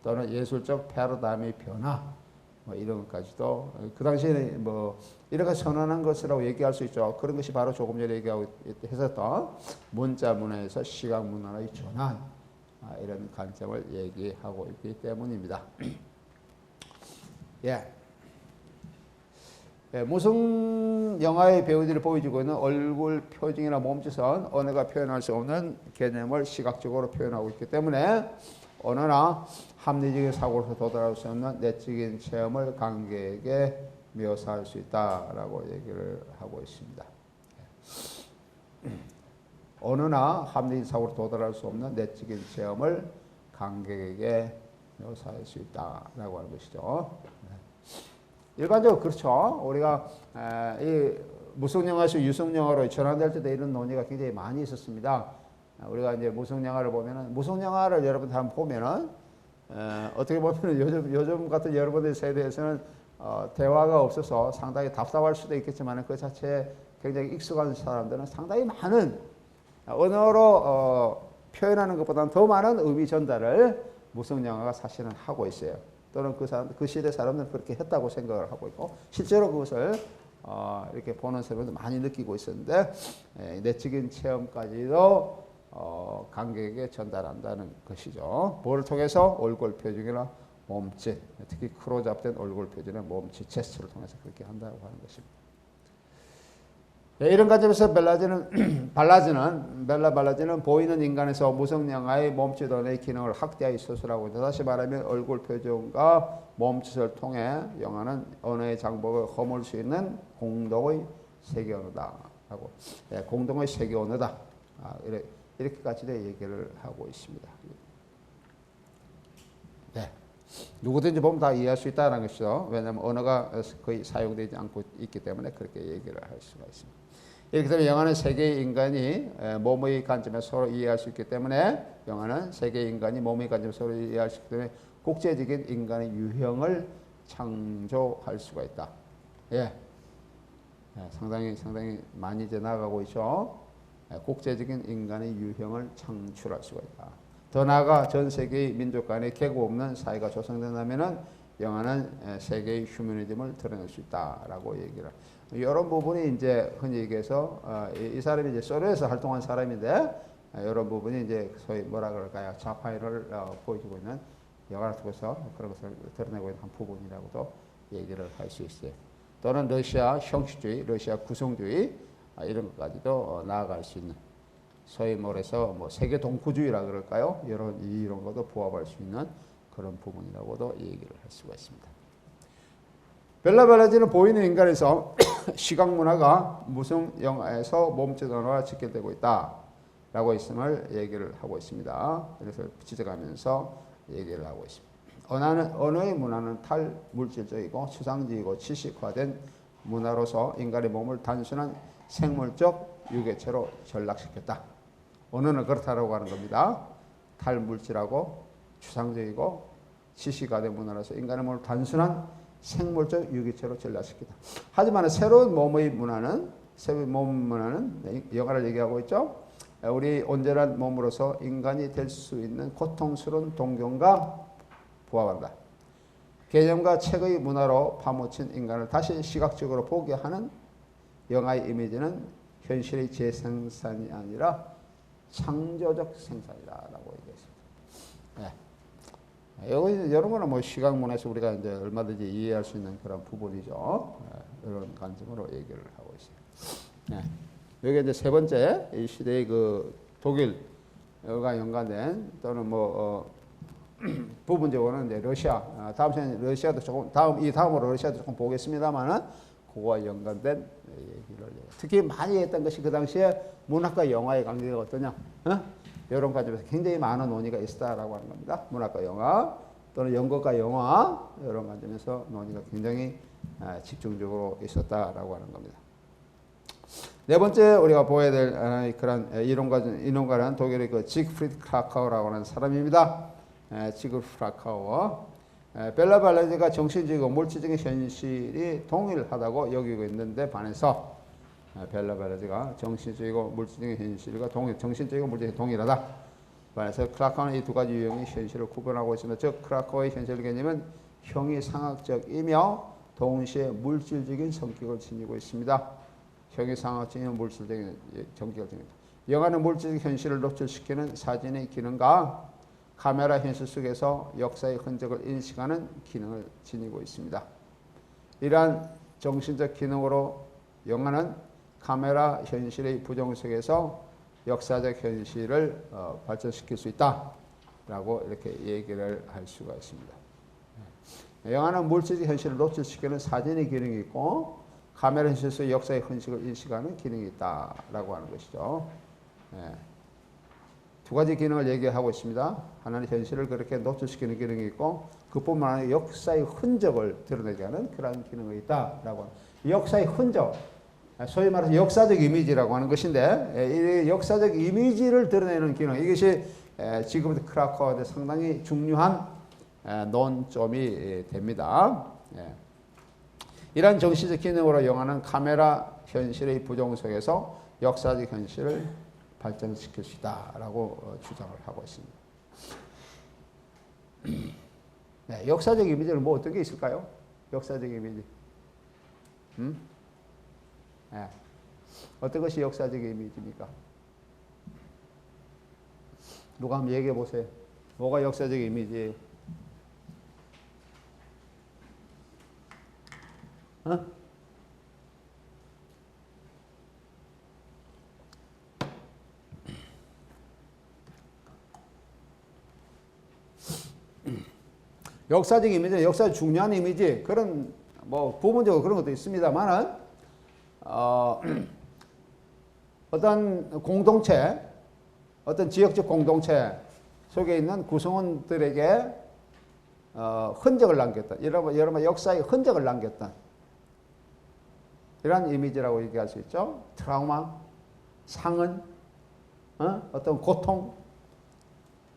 또는 예술적 패러다임의 변화 이런 것까지도 그 당시에 이렇게 선언한 것이라고 얘기할 수 있죠. 그런 것이 바로 조금 전에 얘기하고 했었던 문자 문화에서 시각 문화의 전환 이런 관점을 얘기하고 있기 때문입니다. 무슨 영화의 배우들이 보여주고 있는 얼굴 표정이나 몸짓은 언어가 표현할 수 없는 개념을 시각적으로 표현하고 있기 때문에 언어나 합리적인 사고로서 도달할 수 없는 내적인 체험을 관객에게 묘사할 수 있다라고 얘기를 하고 있습니다. 언어나 합리적인 사고로 도달할 수 없는 내적인 체험을 관객에게 묘사할 수 있다라고 하는 것이죠. 일반적으로 그렇죠. 우리가 이 무성영화에서 유성영화로 전환될 때도 이런 논의가 굉장히 많이 있었습니다. 우리가 이제 무성영화를 보면은 무성영화를 여러분들 한번 보면은 어떻게 보면은 요즘 같은 여러분들 세대에서는 대화가 없어서 상당히 답답할 수도 있겠지만 그 자체에 굉장히 익숙한 사람들은 상당히 많은 언어로 표현하는 것보다는 더 많은 의미 전달을 무성영화가 사실은 하고 있어요. 또는 그 시대 사람들은 그렇게 했다고 생각을 하고 있고 실제로 그것을 이렇게 보는 사람들도 많이 느끼고 있었는데 내적인 체험까지도 관객에게 전달한다는 것이죠. 뭐를 통해서 얼굴 표정이나 몸짓, 특히 크로즈업된 얼굴 표정이나 몸짓, 제스처를 통해서 그렇게 한다고 하는 것입니다. 이런 관점에서 벨라 발라즈는 보이는 인간에서 무성영화의 몸짓 언어의 기능을 확대하여 서술하고 있다. 다시 말하면 얼굴 표정과 몸짓을 통해 영화는 언어의 장벽을 허물 수 있는 공동의 세계 언어다. 하고 공동의 세계 언어다. 이렇게까지도 얘기를 하고 있습니다. 누구든지 보면 다 이해할 수 있다는 것이죠. 왜냐하면 언어가 거의 사용되지 않고 있기 때문에 그렇게 얘기를 할 수가 있습니다. 이렇게 되면 영화는 세계의 인간이 몸의 관점에서 서로 이해할 수 있기 때문에 영화는 세계의 인간이 몸의 관점에서 서로 이해할 수 있기 때문에 국제적인 인간의 유형을 창조할 수가 있다. 상당히 많이 이제 나아가고 있죠. 국제적인 인간의 유형을 창출할 수가 있다. 더 나아가 전 세계의 민족 간의 계급 없는 사회가 조성된다면은 영화는 세계의 휴머니즘을 드러낼 수 있다라고 얘기를. 이런 부분이 이제 흔히 얘기해서 이 사람이 이제 소련에서 활동한 사람인데 이런 부분이 이제 소위 뭐라 그럴까요? 좌파를 보여주고 있는 영화를 통해서 그런 것을 드러내고 있는 한 부분이라고도 얘기를 할 수 있어요. 또는 러시아 형식주의, 러시아 구성주의 이런 것까지도 나아갈 수 있는 소위 말해서 뭐 세계 동포주의라 그럴까요? 이런 것도 부합할 수 있는 그런 부분이라고도 얘기를 할 수가 있습니다. 벨라 발라지는 보이는 인간에서 시각 문화가 무슨 영화에서 몸짓 언어와 직결되고 있다라고 있음을 얘기를 하고 있습니다. 그래서 지적하면서 얘기를 하고 있습니다. 언어의 문화는 탈물질적이고 추상적이고 지식화된 문화로서 인간의 몸을 단순한 생물적 유개체로 전락시켰다. 언어는 그렇다라고 하는 겁니다. 탈물질하고 추상적이고 지식화된 문화로서 인간의 몸을 단순한 생물적 유기체로 전락시키다. 하지만 새로운 몸의 문화는 영화를 얘기하고 있죠. 우리 온전한 몸으로서 인간이 될 수 있는 고통스러운 동경과 부합한다. 개념과 책의 문화로 파묻힌 인간을 다시 시각적으로 보게 하는 영화의 이미지는 현실의 재생산이 아니라 창조적 생산이다라고 얘기했습니다. 네. 이런 거는 뭐 시각 문화에서 우리가 이제 얼마든지 이해할 수 있는 그런 부분이죠. 이런 관점으로 얘기를 하고 있어요. 네. 여기 이제 세 번째 이 시대의 그 독일과 연관된 또는 부분적으로는 이제 러시아 다음 시간에 러시아도 조금 다음으로 러시아도 조금 보겠습니다만은 그거와 연관된 얘기를 특히 많이 했던 것이 그 당시에 문학과 영화의 관계가 어떠냐? 이런 관점에서 굉장히 많은 논의가 있었다라고 하는 겁니다. 문학과 영화 또는 연극과 영화 이런 관점에서 논의가 굉장히 집중적으로 있었다라고 하는 겁니다. 네 번째 우리가 보아야 될 그런 이론가는 독일의 그 지그프리드 크라카우라고 하는 사람입니다. 지그프리드 크라카우. 벨라 발라디가 정신적이고 물질적인 현실이 동일하다고 여기고 있는데 반해서 벨라 발라디가 정신적이고 물질적인 현실과 정신적이고 물질적인 동일하다. 반해서 크라카우는 이 두 가지 유형의 현실을 구분하고 있습니다. 즉 크라카우의 현실 개념은 형이상학적이며 동시에 물질적인 성격을 지니고 있습니다. 형이상학적인 물질적인 성격을 지닙니다. 영화는 물질적 현실을 노출시키는 사진의 기능과 카메라 현실 속에서 역사의 흔적을 인식하는 기능을 지니고 있습니다. 이러한 정신적 기능으로 영화는 카메라 현실의 부정 속에서 역사적 현실을 발전시킬 수 있다라고 이렇게 얘기를 할 수가 있습니다. 영화는 물질적 현실을 노출시키는 사진의 기능이 있고 카메라 현실 속의 역사의 흔적을 인식하는 기능이 있다라고 하는 것이죠. 두 가지 기능을 얘기하고 있습니다. 하나는 현실을 그렇게 노출시키는 기능이 있고 그뿐만 아니라 역사의 흔적을 드러내게 하는 그런 기능이 있다라고. 역사의 흔적, 소위 말해서 역사적 이미지라고 하는 것인데 이 역사적 이미지를 드러내는 기능, 이것이 지금부터 크라카우에 상당히 중요한 논점이 됩니다. 이러한 정신적 기능으로 영화는 카메라 현실의 부정 속에서 역사적 현실을 발전시킬 수 있다라고 주장을 하고 있습니다. 네, 역사적 이미지는 뭐 어떤 게 있을까요? 역사적 이미지. 네. 어떤 것이 역사적 이미지입니까? 누가 한번 얘기해 보세요. 뭐가 역사적 이미지예요? 역사적 이미지는 역사적 중요한 이미지, 그런 뭐 부분적으로 그런 것도 있습니다만은 어떤 공동체, 어떤 지역적 공동체 속에 있는 구성원들에게 흔적을 남겼다. 여러분 역사의 흔적을 남겼다. 이런 이미지라고 얘기할 수 있죠. 트라우마, 상흔, 어떤 고통,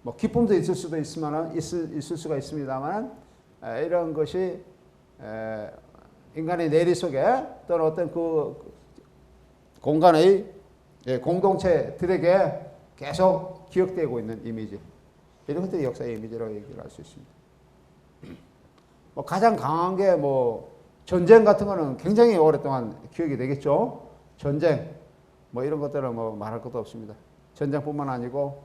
뭐 기쁨도 있을 수도 있을 수가 있습니다만 이런 것이 인간의 내리 속에 또는 어떤 그 공간의 공동체들에게 계속 기억되고 있는 이미지, 이런 것들이 역사의 이미지라고 얘기를 할 수 있습니다. 뭐 가장 강한 게 뭐 전쟁 같은 거는 굉장히 오랫동안 기억이 되겠죠. 전쟁 뭐 이런 것들은 뭐 말할 것도 없습니다. 전쟁뿐만 아니고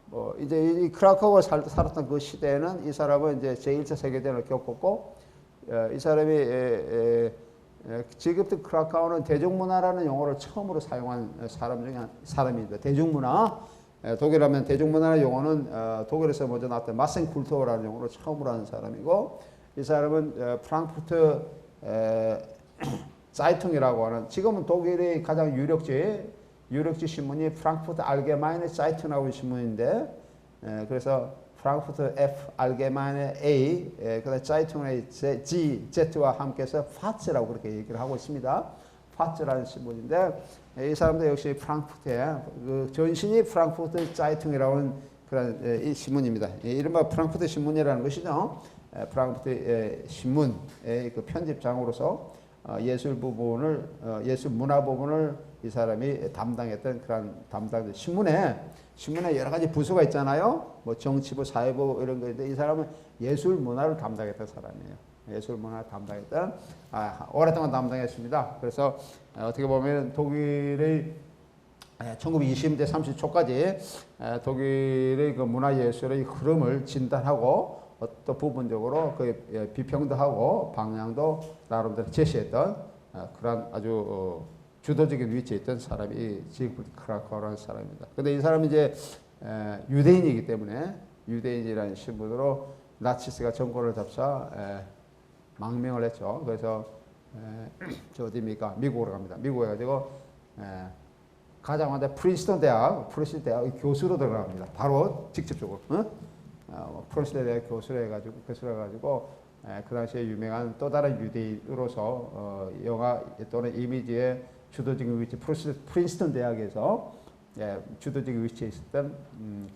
뭐 이제 이 크라카우가 살았던 그 시대에는 이 사람은 이제 제1차 세계대전을 겪었고 이 사람이 지금부터 크라카우는 대중문화라는 용어를 처음으로 사용한 사람 중에 한 사람입니다. 대중문화. 독일하면 대중문화의 용어는 독일에서 먼저 나왔던 마센쿨투어라는 용어로 처음으로 하는 사람이고 이 사람은 프랑크푸르트 사이퉁이라고 하는 지금은 독일의 가장 유력지 신문이 프랑크푸르트 알게마이네 사이퉁이라고 하는 신문인데 그래서 프랑크푸르트 F 알게마이네 A 그다음 사이퉁의 G Z와 함께해서 파츠라고 그렇게 얘기를 하고 있습니다. 파츠라는 신문인데 이 사람도 역시 프랑크푸르트에 그 전신이 프랑크푸르트 사이퉁이라는 그런 이 신문입니다. 이른바 프랑크푸르트 신문이라는 것이죠. 프랑크푸르트 신문의 그 편집장으로서 예술 부분을 예술 문화 부분을 이 사람이 담당했던 그런 담당 신문에 여러 가지 부서가 있잖아요. 뭐 정치부, 사회부 이런 거인데 이 사람은 예술 문화를 담당했던 사람이에요. 예술 문화를 담당했던 오랫동안 담당했습니다. 그래서 어떻게 보면 독일의 1920대 30초까지 독일의 그 문화 예술의 흐름을 진단하고 어떤 부분적으로 그 비평도 하고 방향도 나름대로 제시했던 그런 아주 주도적인 위치에 있던 사람이 지그프리드 크라카우라는 사람입니다. 근데 이 사람이 이제 유대인이기 때문에 유대인이라는 신분으로 나치스가 정권을 잡자 망명을 했죠. 그래서 저 어디입니까? 미국으로 갑니다. 미국에 가지고 가자마자 프린스턴 대학 교수로 들어갑니다. 바로 직접적으로. 프린스턴 대학 교수를 해가지고 그 당시에 유명한 또 다른 유대인으로서 영화 또는 이미지의 주도적인 위치 프린스턴 대학에서 주도적인 위치에 있었던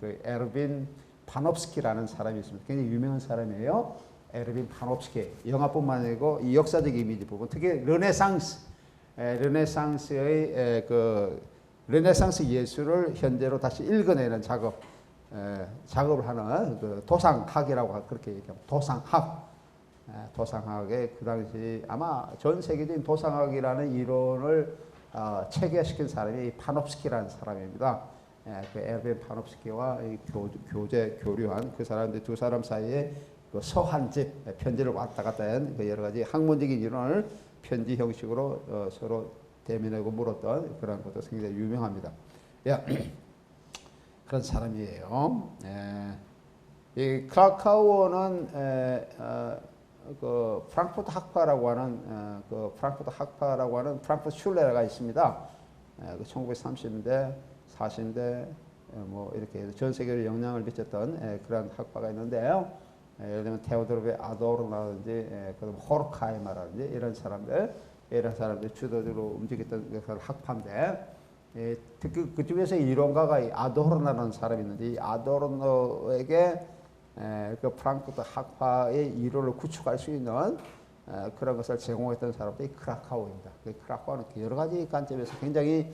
그 에르빈 파놉스키라는 사람이 있습니다. 굉장히 유명한 사람이에요. 에르빈 파놉스키. 영화뿐만 아니고 이 역사적 이미지 부분, 특히 르네상스의 그 르네상스 예술을 현재로 다시 읽어내는 작업을 하는 그 도상학이라고 그렇게 얘기합니다. 도상학의 그 당시 아마 전 세계적인 도상학이라는 이론을 체계시킨 사람이 파놉스키라는 사람입니다. 그 에르빈 파놉스키와 교류한 그 사람들 두 사람 사이에 그 서한집 편지를 왔다 갔다 한 그 여러 가지 학문적인 이론을 편지 형식으로 서로 대면하고 물었던 그런 것도 굉장히 유명합니다. 그런 사람이에요. 이 크라카우는 그 프랑크푸르트 학파라고 하는 프랑크푸르트 슐레가 있습니다. 1930년대, 40년대 뭐 이렇게 전 세계로 영향을 미쳤던 그런 학파가 있는데요. 예를 들면 테오도르베 아도르라든지 호르카이마라든지 이런 사람들 주도적으로 움직였던 그런 학파인데 특히 그중에서 이론가가 아도르나라는 사람이 있는데 이 아도르노에게 그 프랑크푸르트 학파의 이론을 구축할 수 있는 그런 것을 제공했던 사람들이 크라카우입니다. 그 크라카우는 여러 가지 관점에서 굉장히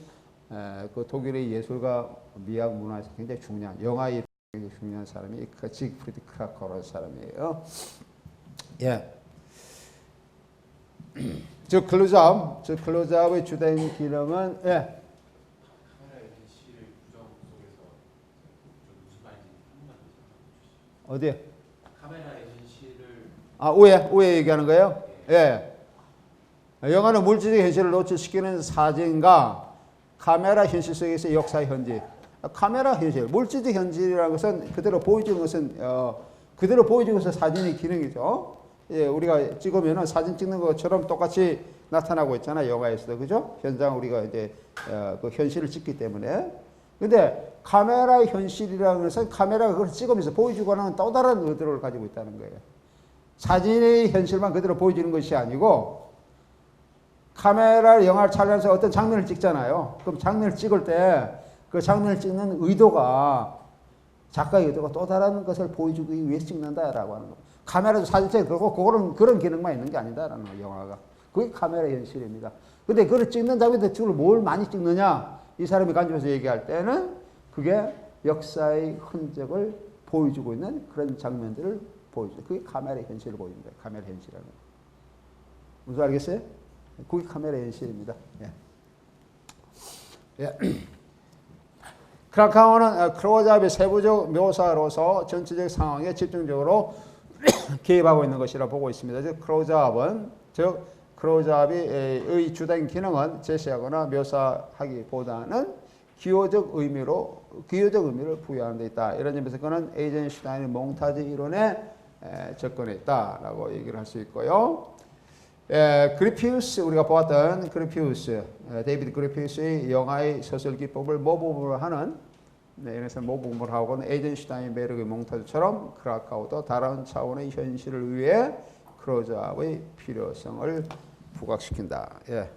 그 독일의 예술과 미학 문화에서 굉장히 중요한 영화의 굉장히 중요한 사람이 지그프리드 크라카우라는 사람이에요. 저 클로즈업의 주된 기능은 어디? 카메라 현실을 우에 얘기하는 거예요? 영화는 물질적 현실을 노출시키는 사진과 카메라 현실 속에서 역사의 현지. 카메라 현실, 물질적 현실이라는 것은 그대로 보여주는 것은 사진의 기능이죠. 우리가 찍으면은 사진 찍는 것처럼 똑같이 나타나고 있잖아요. 영화에서도 그죠? 현장 우리가 이제 그 현실을 찍기 때문에. 근데 카메라의 현실이라는 것은 카메라가 그걸 찍으면서 보여주거나 또 다른 의도를 가지고 있다는 거예요. 사진의 현실만 그대로 보여주는 것이 아니고 카메라 영화를 촬영해서 어떤 장면을 찍잖아요. 그럼 장면을 찍을 때 그 장면을 찍는 의도가 작가의 의도가 또 다른 것을 보여주기 위해서 찍는다라고 하는 거. 카메라도 사진 찍고 그런 기능만 있는 게 아니다라는 거, 영화가. 그게 카메라 현실입니다. 근데 그걸 찍는 장면에 뭘 많이 찍느냐? 이 사람이 간접해서 얘기할 때는 그게 역사의 흔적을 보여주고 있는 그런 장면들을 보여주죠. 그게 카메라의 현실을 보입니다. 카메라 현실이라는 거. 무슨 알겠어요? 그게 카메라 현실입니다. 예. 예. 크라카우는 클로즈업의 세부적 묘사로서 전체적 상황에 집중적으로 개입하고 있는 것이라 보고 있습니다. 즉 클로즈업의 주된 기능은 제시하거나 묘사하기보다는 기호적 의미를 부여하는 데 있다. 이런 점에서 그는 에이젠슈타인의 몽타주 이론에 접근해 있다라고 얘기를 할 수 있고요. 그리피우스, 우리가 보았던 그리피우스, 데이비드 그리피우스의 영화의 서술 기법을 모범으로 하는, 그래서 모범으로 하고는 에이젠슈타인 매력의 몽타주처럼 크라카우도 다른 차원의 현실을 위해 클로즈업의 필요성을 부각시킨다. 예.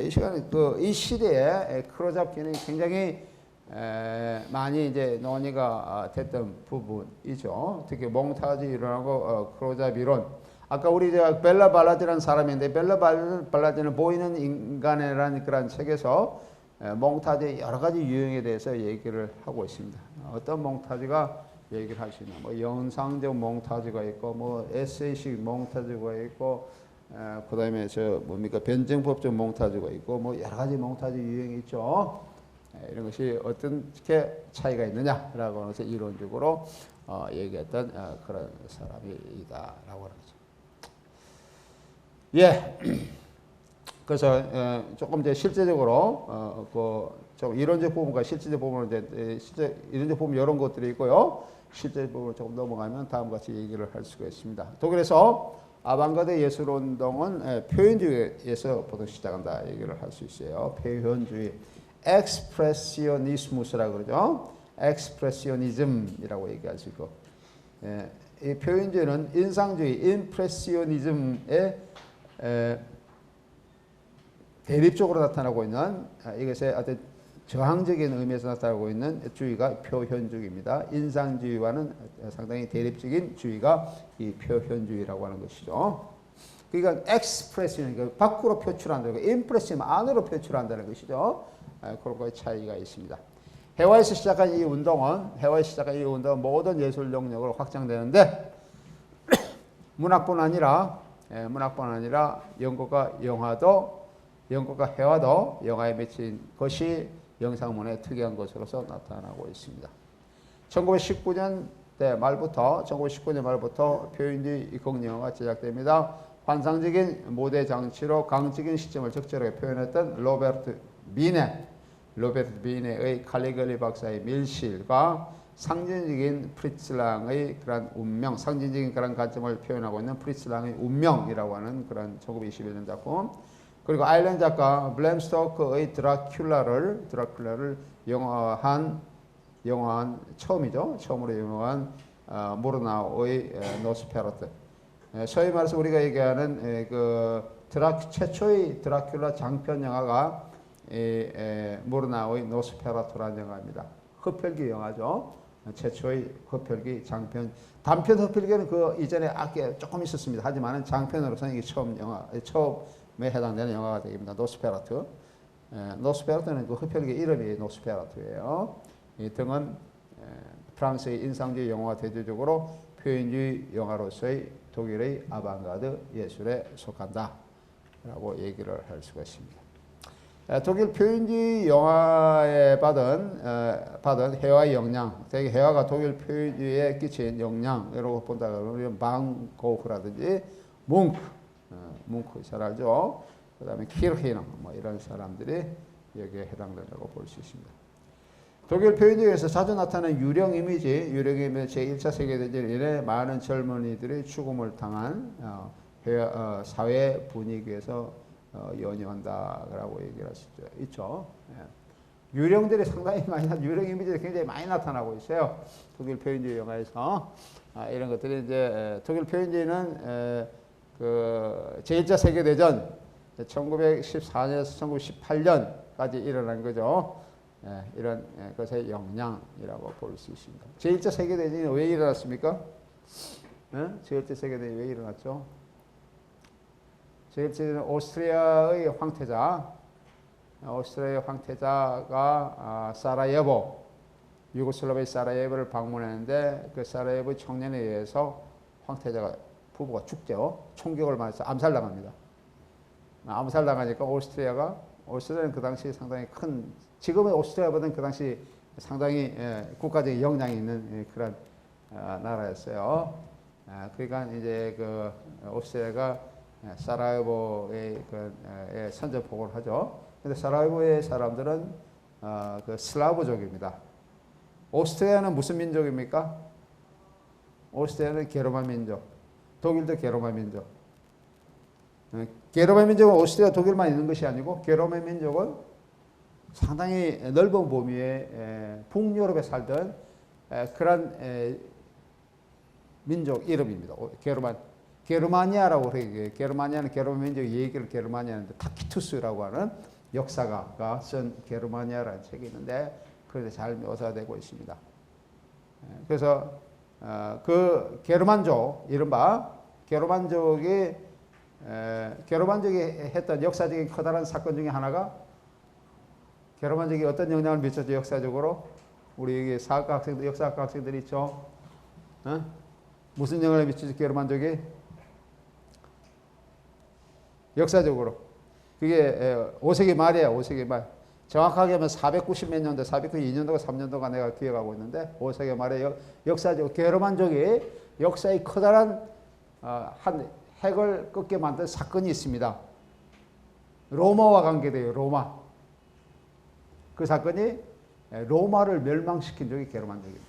이 시간에 이 시대에 클로즈업 기능이 굉장히 많이 이제 논의가 됐던 부분이죠. 특히 몽타주 이론하고 클로즈업 이론. 아까 우리 벨라 발라디라는 사람인데, 벨라 발라디는 보이는 인간이라는 그런 책에서 몽타주의 여러 가지 유형에 대해서 얘기를 하고 있습니다. 어떤 몽타주가 얘기를 할 수 있나? 뭐 영상적 몽타주가 있고, 뭐 에세이식 몽타주가 있고, 그다음에 변증법적 몽타주가 있고, 뭐 여러 가지 몽타주 유형이 있죠. 이런 것이 어떻게 차이가 있느냐라고 해서 이론적으로 얘기했던 그런 사람이다라고 하는 거죠. 예. 그래서 조금 이제 실제적으로 좀 이론적 부분과 실제적 부분은 이제 이론적 부분 이런 것들이 있고요. 실제적 부분을 조금 넘어가면 다음과 같이 얘기를 할 수가 있습니다. 독일에서 아방가르드 예술 운동은 표현주의에서 보통 시작한다 얘기를 할 수 있어요. 표현주의, 엑스프레시오니스무스라고 그러죠. 엑스프레시오니즘이라고 얘기할 수 있고, 이 표현주의는 인상주의, 임프레시오니즘의 대립적으로 나타나고 있는, 이것의 어떤 저항적인 의미에서 나타나고 있는 주의가 표현주의입니다. 인상주의와는 상당히 대립적인 주의가 이 표현주의라고 하는 것이죠. 그러니까 엑스프레시는 그러니까 밖으로 표출한다는 거, 임프레시는 안으로 표출한다는 것이죠. 그런 거의 차이가 있습니다. 해와에서 시작한 이 운동은 모든 예술 영역으로 확장되는데 문학뿐 아니라 영국과 해와도 영화에 맺힌 것이 영상문화의 특이한 것으로서 나타나고 있습니다. 1919년 말부터 표현주의 입국영화가 제작됩니다. 환상적인 무대 장치로 강적인 시점을 적절하게 표현했던 로베르트 비네의 칼리글리 박사의 밀실과 상징적인 프리츠랑의 그런 운명, 상징적인 그런 관점을 표현하고 있는 프리츠랑의 운명이라고 하는 그런 1921년 작품. 그리고 아일랜드 작가 블램 스토커의 드라큘라를 영화한 처음으로 영화한 모르나우의 노스페라투. 소위 말해서 우리가 얘기하는 최초의 드라큘라 장편 영화가 모르나우의 노스페라투라는 영화입니다. 흡혈귀 영화죠. 최초의 흡혈귀 장편. 단편 흡혈귀는 그 이전에 조금 있었습니다. 하지만 장편으로서는 이게 처음에 해당되는 영화가 되겠습니다. 노스페라투. 노스페라투는 그 흡혈귀 이름이 노스페라투예요. 이 등은 프랑스의 인상주의 영화가 대표적으로 표현주의 영화로서의 독일의 아방가르드 예술에 속한다 라고 얘기를 할 수가 있습니다. 독일 표현주의 영화에 받은 해와의 영향, 해와가 독일 표현주의에 끼친 영향이라고 본다면 방 고흐라든지 뭉크 잘 알죠? 그 다음에 키르히너 뭐 이런 사람들이 여기에 해당된다고 볼 수 있습니다. 독일 표현주의에서 자주 나타나는 유령 이미지 제1차 세계대전 이래 많은 젊은이들이 죽음을 당한 사회 분위기에서 연연한다라고 얘기를 할 수 있죠. 유령들이 상당히 유령 이미지들이 굉장히 많이 나타나고 있어요. 독일 표현주의 영화에서 이런 것들이 이제 독일 표현주의는 제1차 세계대전 1914년에서 1918년까지 일어난 거죠. 이런 것의 영향이라고 볼 수 있습니다. 제1차 세계대전이 왜 일어났습니까? 제1차 세계대전이 왜 일어났죠? 제1차 세계대전은 오스트리아의 황태자가 사라예보, 유고슬라비아 사라예보를 방문했는데 그 사라예보 청년에 의해서 황태자가 부부가 죽죠. 총격을 맞아서 암살당합니다. 암살당하니까 오스트리아는 그 당시 상당히 큰, 지금의 오스트리아보다는 그 당시 상당히 국가적인 역량이 있는 그런 나라였어요. 그러니까 이제 그 오스트리아가 사라예보에 선전포고를 하죠. 근데 사라예보의 사람들은 그 슬라브족입니다. 오스트리아는 무슨 민족입니까? 오스트리아는 게르만 민족. 독일도 게르만 민족. 게르만 민족은 오스트리아, 독일만 있는 것이 아니고 게르만 민족은 상당히 넓은 범위의 북유럽에 살던 그런 민족 이름입니다. 게르마니아라고 그래요. 게르마니아는 게르만 민족 얘기를 게르마니아인데 타키투스라고 하는 역사가가 쓴 게르마니아라는 책이 있는데 그런데 잘 묘사되고 있습니다. 그래서 그 게르만족, 이른바 게르만족이 했던 역사적인 커다란 사건 중에 하나가, 게르만족이 어떤 영향을 미쳤죠? 역사적으로 우리 여기 사학과 학생들, 역사학과 학생들이 있죠. 무슨 영향을 미치죠? 게르만족이 역사적으로 그게 5세기 말이에요. 5세기 말. 정확하게 하면 490 몇 년도, 492년도가 3년도가 내가 기억하고 있는데 5세기 말에 역사적으로 게르만족이 역사의 커다란 한 핵을 꺾게 만든 사건이 있습니다. 로마와 관계돼요. 로마. 그 사건이 로마를 멸망시킨 적이 게르만족입니다.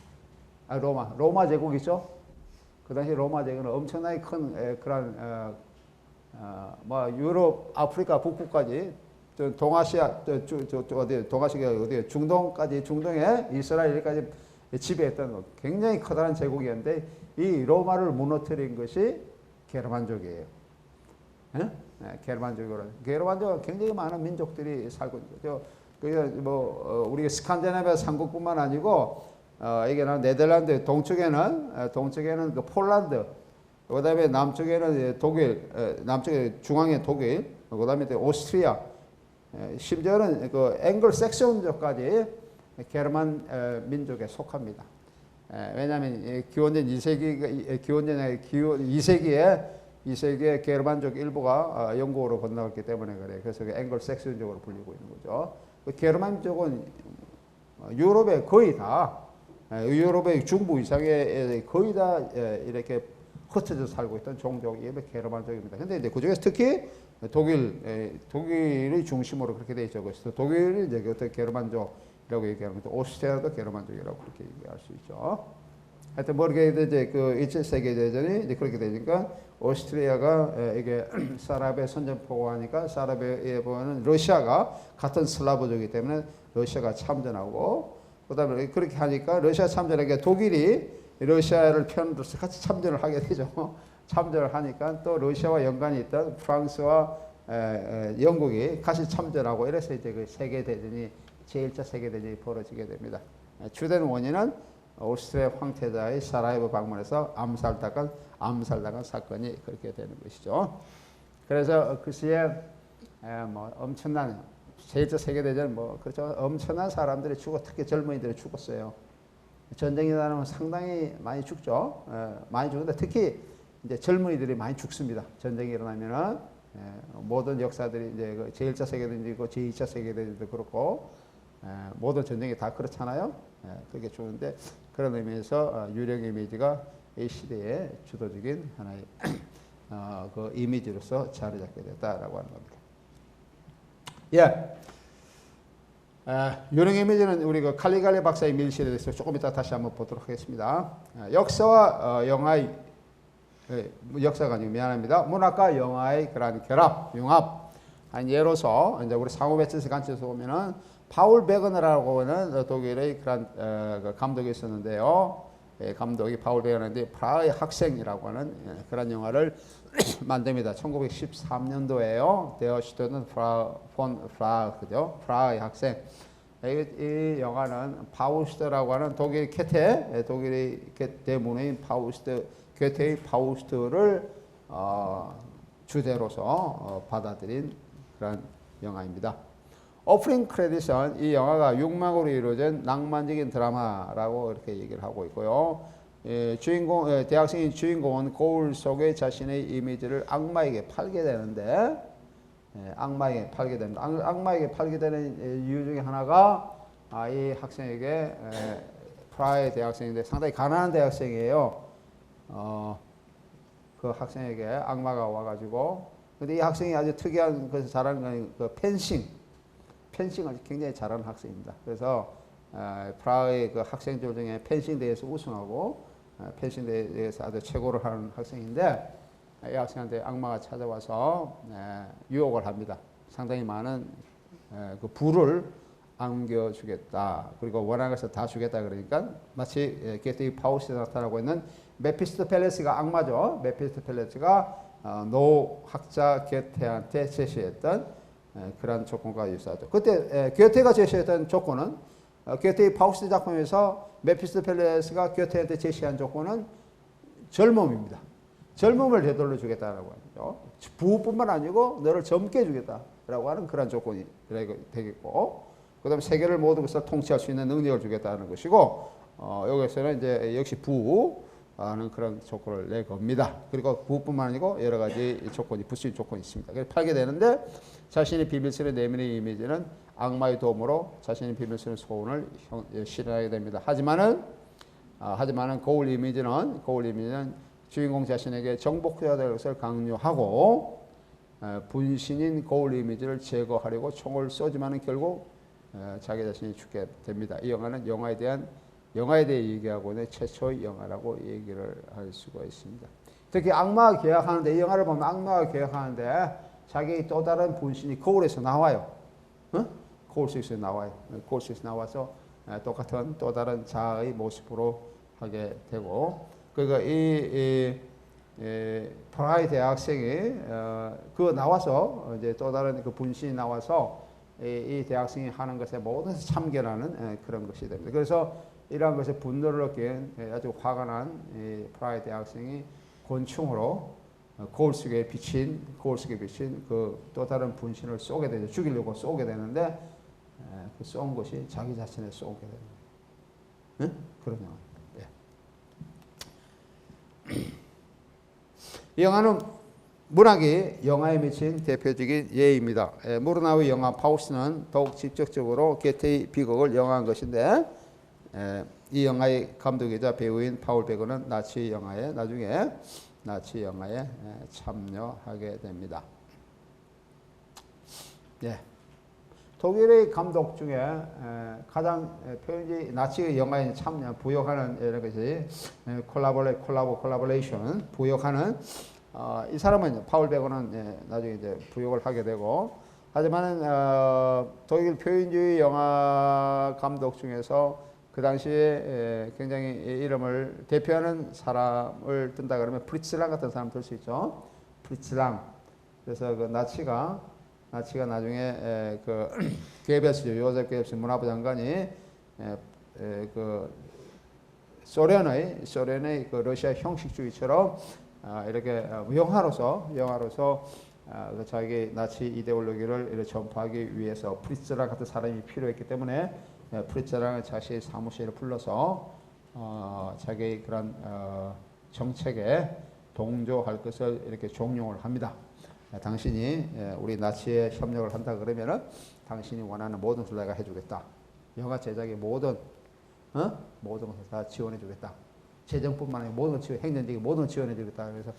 로마 제국이죠. 그 당시 로마 제국은 엄청나게 큰 그런 유럽, 아프리카 북부까지, 동아시아, 동아시아 어디, 중동까지, 중동에 이스라엘까지 지배했던 굉장히 커다란 제국이었는데 이 로마를 무너뜨린 것이 게르만족이에요. 게르만족은 굉장히 많은 민족들이 살고 있는 거죠. 우리가 스칸디나비아 삼국뿐만 아니고 이게 네덜란드, 동쪽에는 그 폴란드, 그다음에 남쪽에는 독일, 남쪽에 중앙에 독일, 그다음에 오스트리아, 심지어는 그 앵글색슨족까지 게르만 민족에 속합니다. 왜냐하면 기원전 2세기에 게르만족 일부가 영국으로 건너갔기 때문에 그래요. 그래서 앵글색슨족으로 불리고 있는 거죠. 게르만족은 유럽에 거의 다, 유럽의 중부 이상에 거의 다 이렇게 흩어져 살고 있던 종족이 게르만족입니다. 근데 이제 그 중에서 특히 독일의 중심으로 그렇게 되어 있죠. 그래서 독일이 이제 게르만족이라고 얘기하는 거죠. 오스트리아도 게르만족이라고 그렇게 얘기할 수 있죠. 하여튼 모르게 이제 그 1차 세계대전이 이제 그렇게 되니까 오스트리아가 이게 사라베 선전포고하니까 사라베에 보면 러시아가 같은 슬라브족이기 때문에 러시아가 참전하고, 그다음에 그렇게 하니까 러시아 참전하니까 독일이 러시아를 편을 들어서 같이 참전을 하게 되죠. 참전을 하니까 또 러시아와 연관이 있던 프랑스와 영국이 같이 참전하고, 이래서 이제 그 세계대전이, 제1차 세계대전이 벌어지게 됩니다. 주된 원인은 오스트리아 황태자의 사라예보 방문에서 암살당한 사건이 그렇게 되는 것이죠. 그래서 그 시에 엄청난 제1차 세계대전 그렇죠. 엄청난 사람들이 특히 젊은이들이 죽었어요. 전쟁이 일어나면 상당히 많이 죽죠. 많이 죽는데 특히 이제 젊은이들이 많이 죽습니다. 전쟁이 일어나면은 모든 역사들이 이제 그 제1차 세계대전이고 제2차 세계대전도 그렇고 모든 전쟁이 다 그렇잖아요. 그렇게 죽는데 그런 의미에서 유령 이미지가 이 시대의 주도적인 하나의 그 이미지로서 자리 잡게 됐다라고 하는 겁니다. 예. 유령 이미지는 우리 그 칼리갈리 박사의 밀실에 대해서 조금 이따 다시 한번 보도록 하겠습니다. 역사와 영화의 역사가 아니고 미안합니다. 문학과 영화의 그런 융합. 한 예로서 이제 우리 상호매체에서 관점에서 보면은 파울 베그너라고 하는 독일의 그런 감독이 있었는데요. 감독이 파울 베그너인데 프라하의 학생이라고 하는 그런 영화를 만듭니다. 1913년도에요. 데어 슈터는 그죠? 프라하의 학생. 이 영화는 파우스트라고 하는 독일 독일의 대문호인 괴테의 파우스트를 주제로서 받아들인 그런 영화입니다. 오프닝 크레딧은 이 영화가 6막으로 이루어진 낭만적인 드라마라고 이렇게 얘기를 하고 있고요. 대학생인 주인공은 거울 속의 자신의 이미지를 악마에게 팔게 되는데, 악마에게 팔게 됩니다. 악마에게 팔게 되는 이유 중에 하나가 이 학생에게 프라하의 대학생인데 상당히 가난한 대학생이에요. 그 학생에게 악마가 와가지고, 근데 이 학생이 아주 특이한 것을 잘하는 건 그 펜싱을 굉장히 잘하는 학생입니다. 그래서 프라하의 그 학생들 중에 펜싱 대회에서 우승하고 펜싱 대회에서 아주 최고를 하는 학생인데, 이 학생한테 악마가 찾아와서 유혹을 합니다. 상당히 많은 그 부를 안겨주겠다. 그리고 원하는 것을 다 주겠다. 그러니까 마치 게티 파우스에 나타나고 있는 메피스토펠레스가 악마죠. 메피스토펠레스가 노학자 게테한테 제시했던 그런 조건과 유사하죠. 그때 게테가 제시했던 조건은 게테의 파우스트 작품에서 메피스토펠레스가 게테한테 제시한 조건은 젊음입니다. 젊음을 되돌려 주겠다라고 하죠. 부뿐만 아니고 너를 젊게 주겠다라고 하는 그런 조건이 되겠고, 그다음에 세계를 모든 것을 통치할 수 있는 능력을 주겠다는 것이고, 여기서는 이제 역시 부하는 그런 조건을 내 겁니다. 그리고 부뿐만 아니고 여러 가지 조건이 붙인 조건이 있습니다. 그래서 팔게 되는데, 자신의 비밀스러운 내면의 이미지는 악마의 도움으로 자신의 비밀스러운 소원을 실현하게 됩니다. 하지만은 거울 이미지는 주인공 자신에게 정복해야 될 것을 강요하고 분신인 거울 이미지를 제거하려고 총을 쏘지만은 결국 자기 자신이 죽게 됩니다. 이 영화는 영화에 대해 얘기하고 있는 최초의 영화라고 얘기를 할 수가 있습니다. 특히 악마와 계약하는데, 이 영화를 보면 악마와 계약하는데 자기 또 다른 분신이 거울에서 나와요. 거울 속에서 나와요. 거울 속에서 나와서 똑같은 또 다른 자아의 모습으로 하게 되고, 그러니까 이 프라하의 대학생이 그 나와서 이제 또 다른 그 분신이 나와서 이 대학생이 하는 것에 모든 것을 참견하는 그런 것이 됩니다. 그래서 이러한 것에 분노를 느낀 아주 화가 난 프라하의 대학생이 권총으로 거울 속에 비친 그 또 다른 분신을 쏘게 되죠. 죽이려고 쏘게 되는데 그 쏜 것이 자기 자신을 쏘게 되는 그런 영화입니다. 이 영화는 문학이 영화에 미친 대표적인 예입니다. 무르나우의 영화 파우스트는 더욱 직접적으로 게테의 비극을 영화한 것인데, 이 영화의 감독이자 배우인 파울 베거는 나중에 나치 영화에 참여하게 됩니다. 독일의 감독 중에 가장 표현이 나치 영화에 참여 부역하는 여러 것이 콜라보레이션 부역하는 이 사람은 파울 베거는 나중에 이제 부역을 하게 되고, 하지만 독일 표현주의 영화 감독 중에서 그 당시에 굉장히 이름을 대표하는 사람을 든다 그러면 프리츠랑 같은 사람 들 수 있죠. 프리츠랑. 그래서 그 나치가 나중에 그 게베스죠. 요셉 게베스 문화부 장관이 그 소련의 그 러시아 형식주의처럼 이렇게 영화로서 그 자기 나치 이데올로기를 이렇게 전파하기 위해서 프리츠랑 같은 사람이 필요했기 때문에 프리츠랑을 자신의 사무실에 불러서 자기 그런 정책에 동조할 것을 이렇게 종용을 합니다. 당신이 우리 나치에 협력을 한다 그러면은 당신이 원하는 모든 것을 내가 해주겠다. 영화 제작의 모든 것을 다 지원해주겠다. 재정뿐만 아니라 모든 행정적인 모든 지원해주겠다. 그래서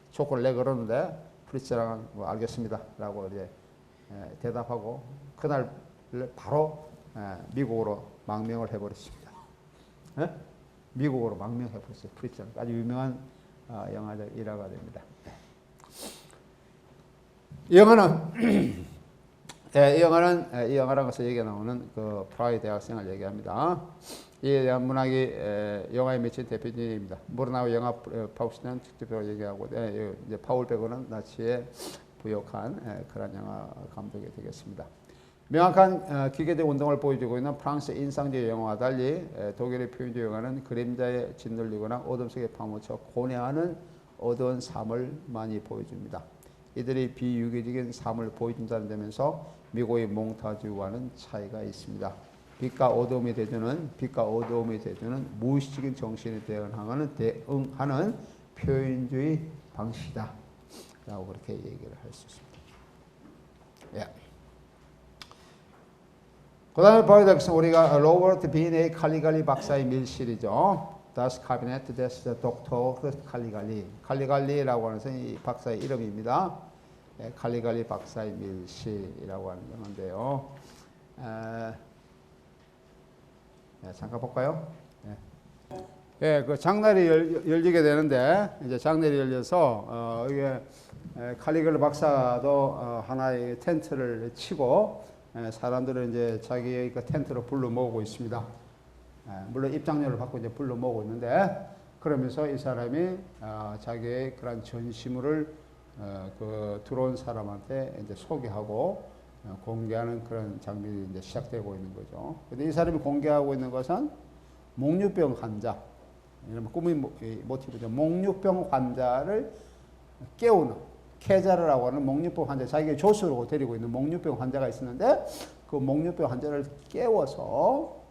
조건을 내걸었는데 프리츠랑은 뭐 알겠습니다라고 이제 대답하고 그날 바로 미국으로 망명을 해버렸습니다. 미국으로 망명해버렸어요. 프리츠랑 아주 유명한 영화적 일화가 됩니다. 이 영화라는 것을 얘기 나오는 그 프라하의 대학생을 얘기합니다. 이에 대한 문학이 영화에 미친 대표적입니다. 무르나우 영화 파우스트는 직접적으로 얘기하고, 이제 파울 베거는 나치에 부역한 그런 영화 감독이 되겠습니다. 명확한 기계적 운동을 보여주고 있는 프랑스의 인상주의 영화와 달리 독일의 표현주의 영화는 그림자에 짓눌리거나 어둠 속에 파묻혀 고뇌하는 어두운 삶을 많이 보여줍니다. 이들이 비유기적인 삶을 보여준다는 점에서 미국의 몽타주와는 차이가 있습니다. 빛과 어두움이 대주는 무의식적인 정신에 대응하는 표현주의 방식이다 라고 그렇게 얘기를 할 수 있습니다. 예. 그 다음에 봐야 될 것은 우리가 로버트 비네 칼리갈리 박사의 밀실이죠. Das Kabinett des Dr. 칼리갈리. 칼리갈리라고 하는 것은 이 박사의 이름입니다. 예, 칼리갈리 박사의 밀실이라고 하는 건데요. 잠깐 볼까요? 예, 그 장날이 열리게 되는데 이제 장날이 열려서 이게 칼리갈리 박사도 하나의 텐트를 치고 사람들은 이제 자기의 그 텐트로 불러 모으고 있습니다. 물론 입장료를 받고 이제 불러 모으고 있는데 그러면서 이 사람이 자기의 그런 전시물을 그 들어온 사람한테 이제 소개하고 공개하는 그런 장면이 이제 시작되고 있는 거죠. 근데 이 사람이 공개하고 있는 것은 목류병 환자, 이런 꿈의 모티브죠. 목류병 환자를 깨우는 케자르라고 하는 목류병 환자, 자기가 조수로 데리고 있는 목류병 환자가 있었는데 그 목류병 환자를 깨워서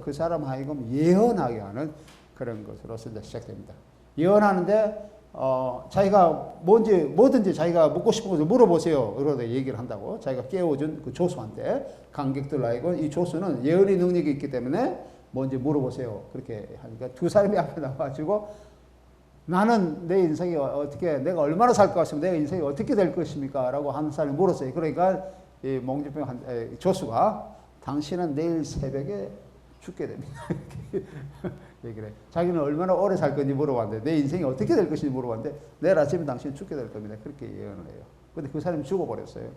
그 사람 하여금 예언하게 하는 그런 것으로서 이제 시작됩니다. 예언하는데 자기가 뭐든지 자기가 묻고 싶은 것을 물어보세요. 그러다 얘기를 한다고. 자기가 깨워준 그 조수한테 관객들 하여금 이 조수는 예언의 능력이 있기 때문에 뭔지 물어보세요. 그렇게 하니까 두 사람이 앞에 나와가지고 나는 내 인생이 어떻게, 내가 얼마나 살 것 같습니까? 내 인생이 어떻게 될 것입니까? 라고 한 사람이 물었어요. 그러니까 이 목류병 조수가 당신은 내일 새벽에 죽게 됩니다. 얘기를 해. 자기는 얼마나 오래 살 건지 물어봤는데 내 인생이 어떻게 될 것인지 물어봤는데 내일 아침에 당신은 죽게 될 겁니다. 그렇게 예언을 해요. 근데 그 사람이 죽어버렸어요.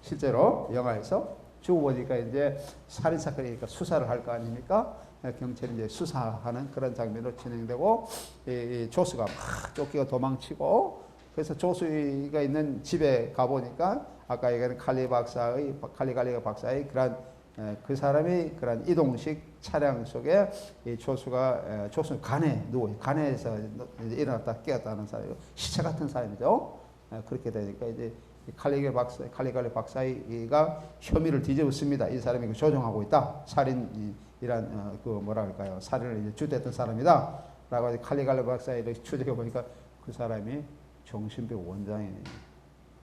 실제로 영화에서 죽어보니까 이제 살인사건이니까 수사를 할 거 아닙니까? 경찰이 이제 수사하는 그런 장면으로 진행되고 이 조수가 막 쫓기고 도망치고 그래서 조수가 있는 집에 가보니까 아까 얘기한 칼리갈리 박사의 그런 그 사람이 그런 이동식 차량 속에 이 조수는 간에 누워 간에서 일어났다 깨었다는 사람이고 시체 같은 사람이죠. 그렇게 되니까 이제 칼리갈리 박사가 혐의를 뒤집었습니다. 이 사람이 조종하고 있다. 살인이란 그 뭐랄까요? 살인을 이제 주도했던 사람이다. 라고 칼리갈리 박사를 추적해 보니까 그 사람이 정신병 원장이에요.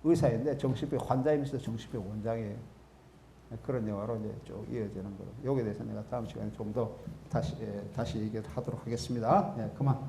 의사인데 정신병 환자이면서 정신병 원장이에요. 그런 영화로 이제 쭉 이어지는 거로. 여기에 대해서 내가 다음 시간에 좀 더 다시 얘기하도록 하겠습니다. 예, 그만.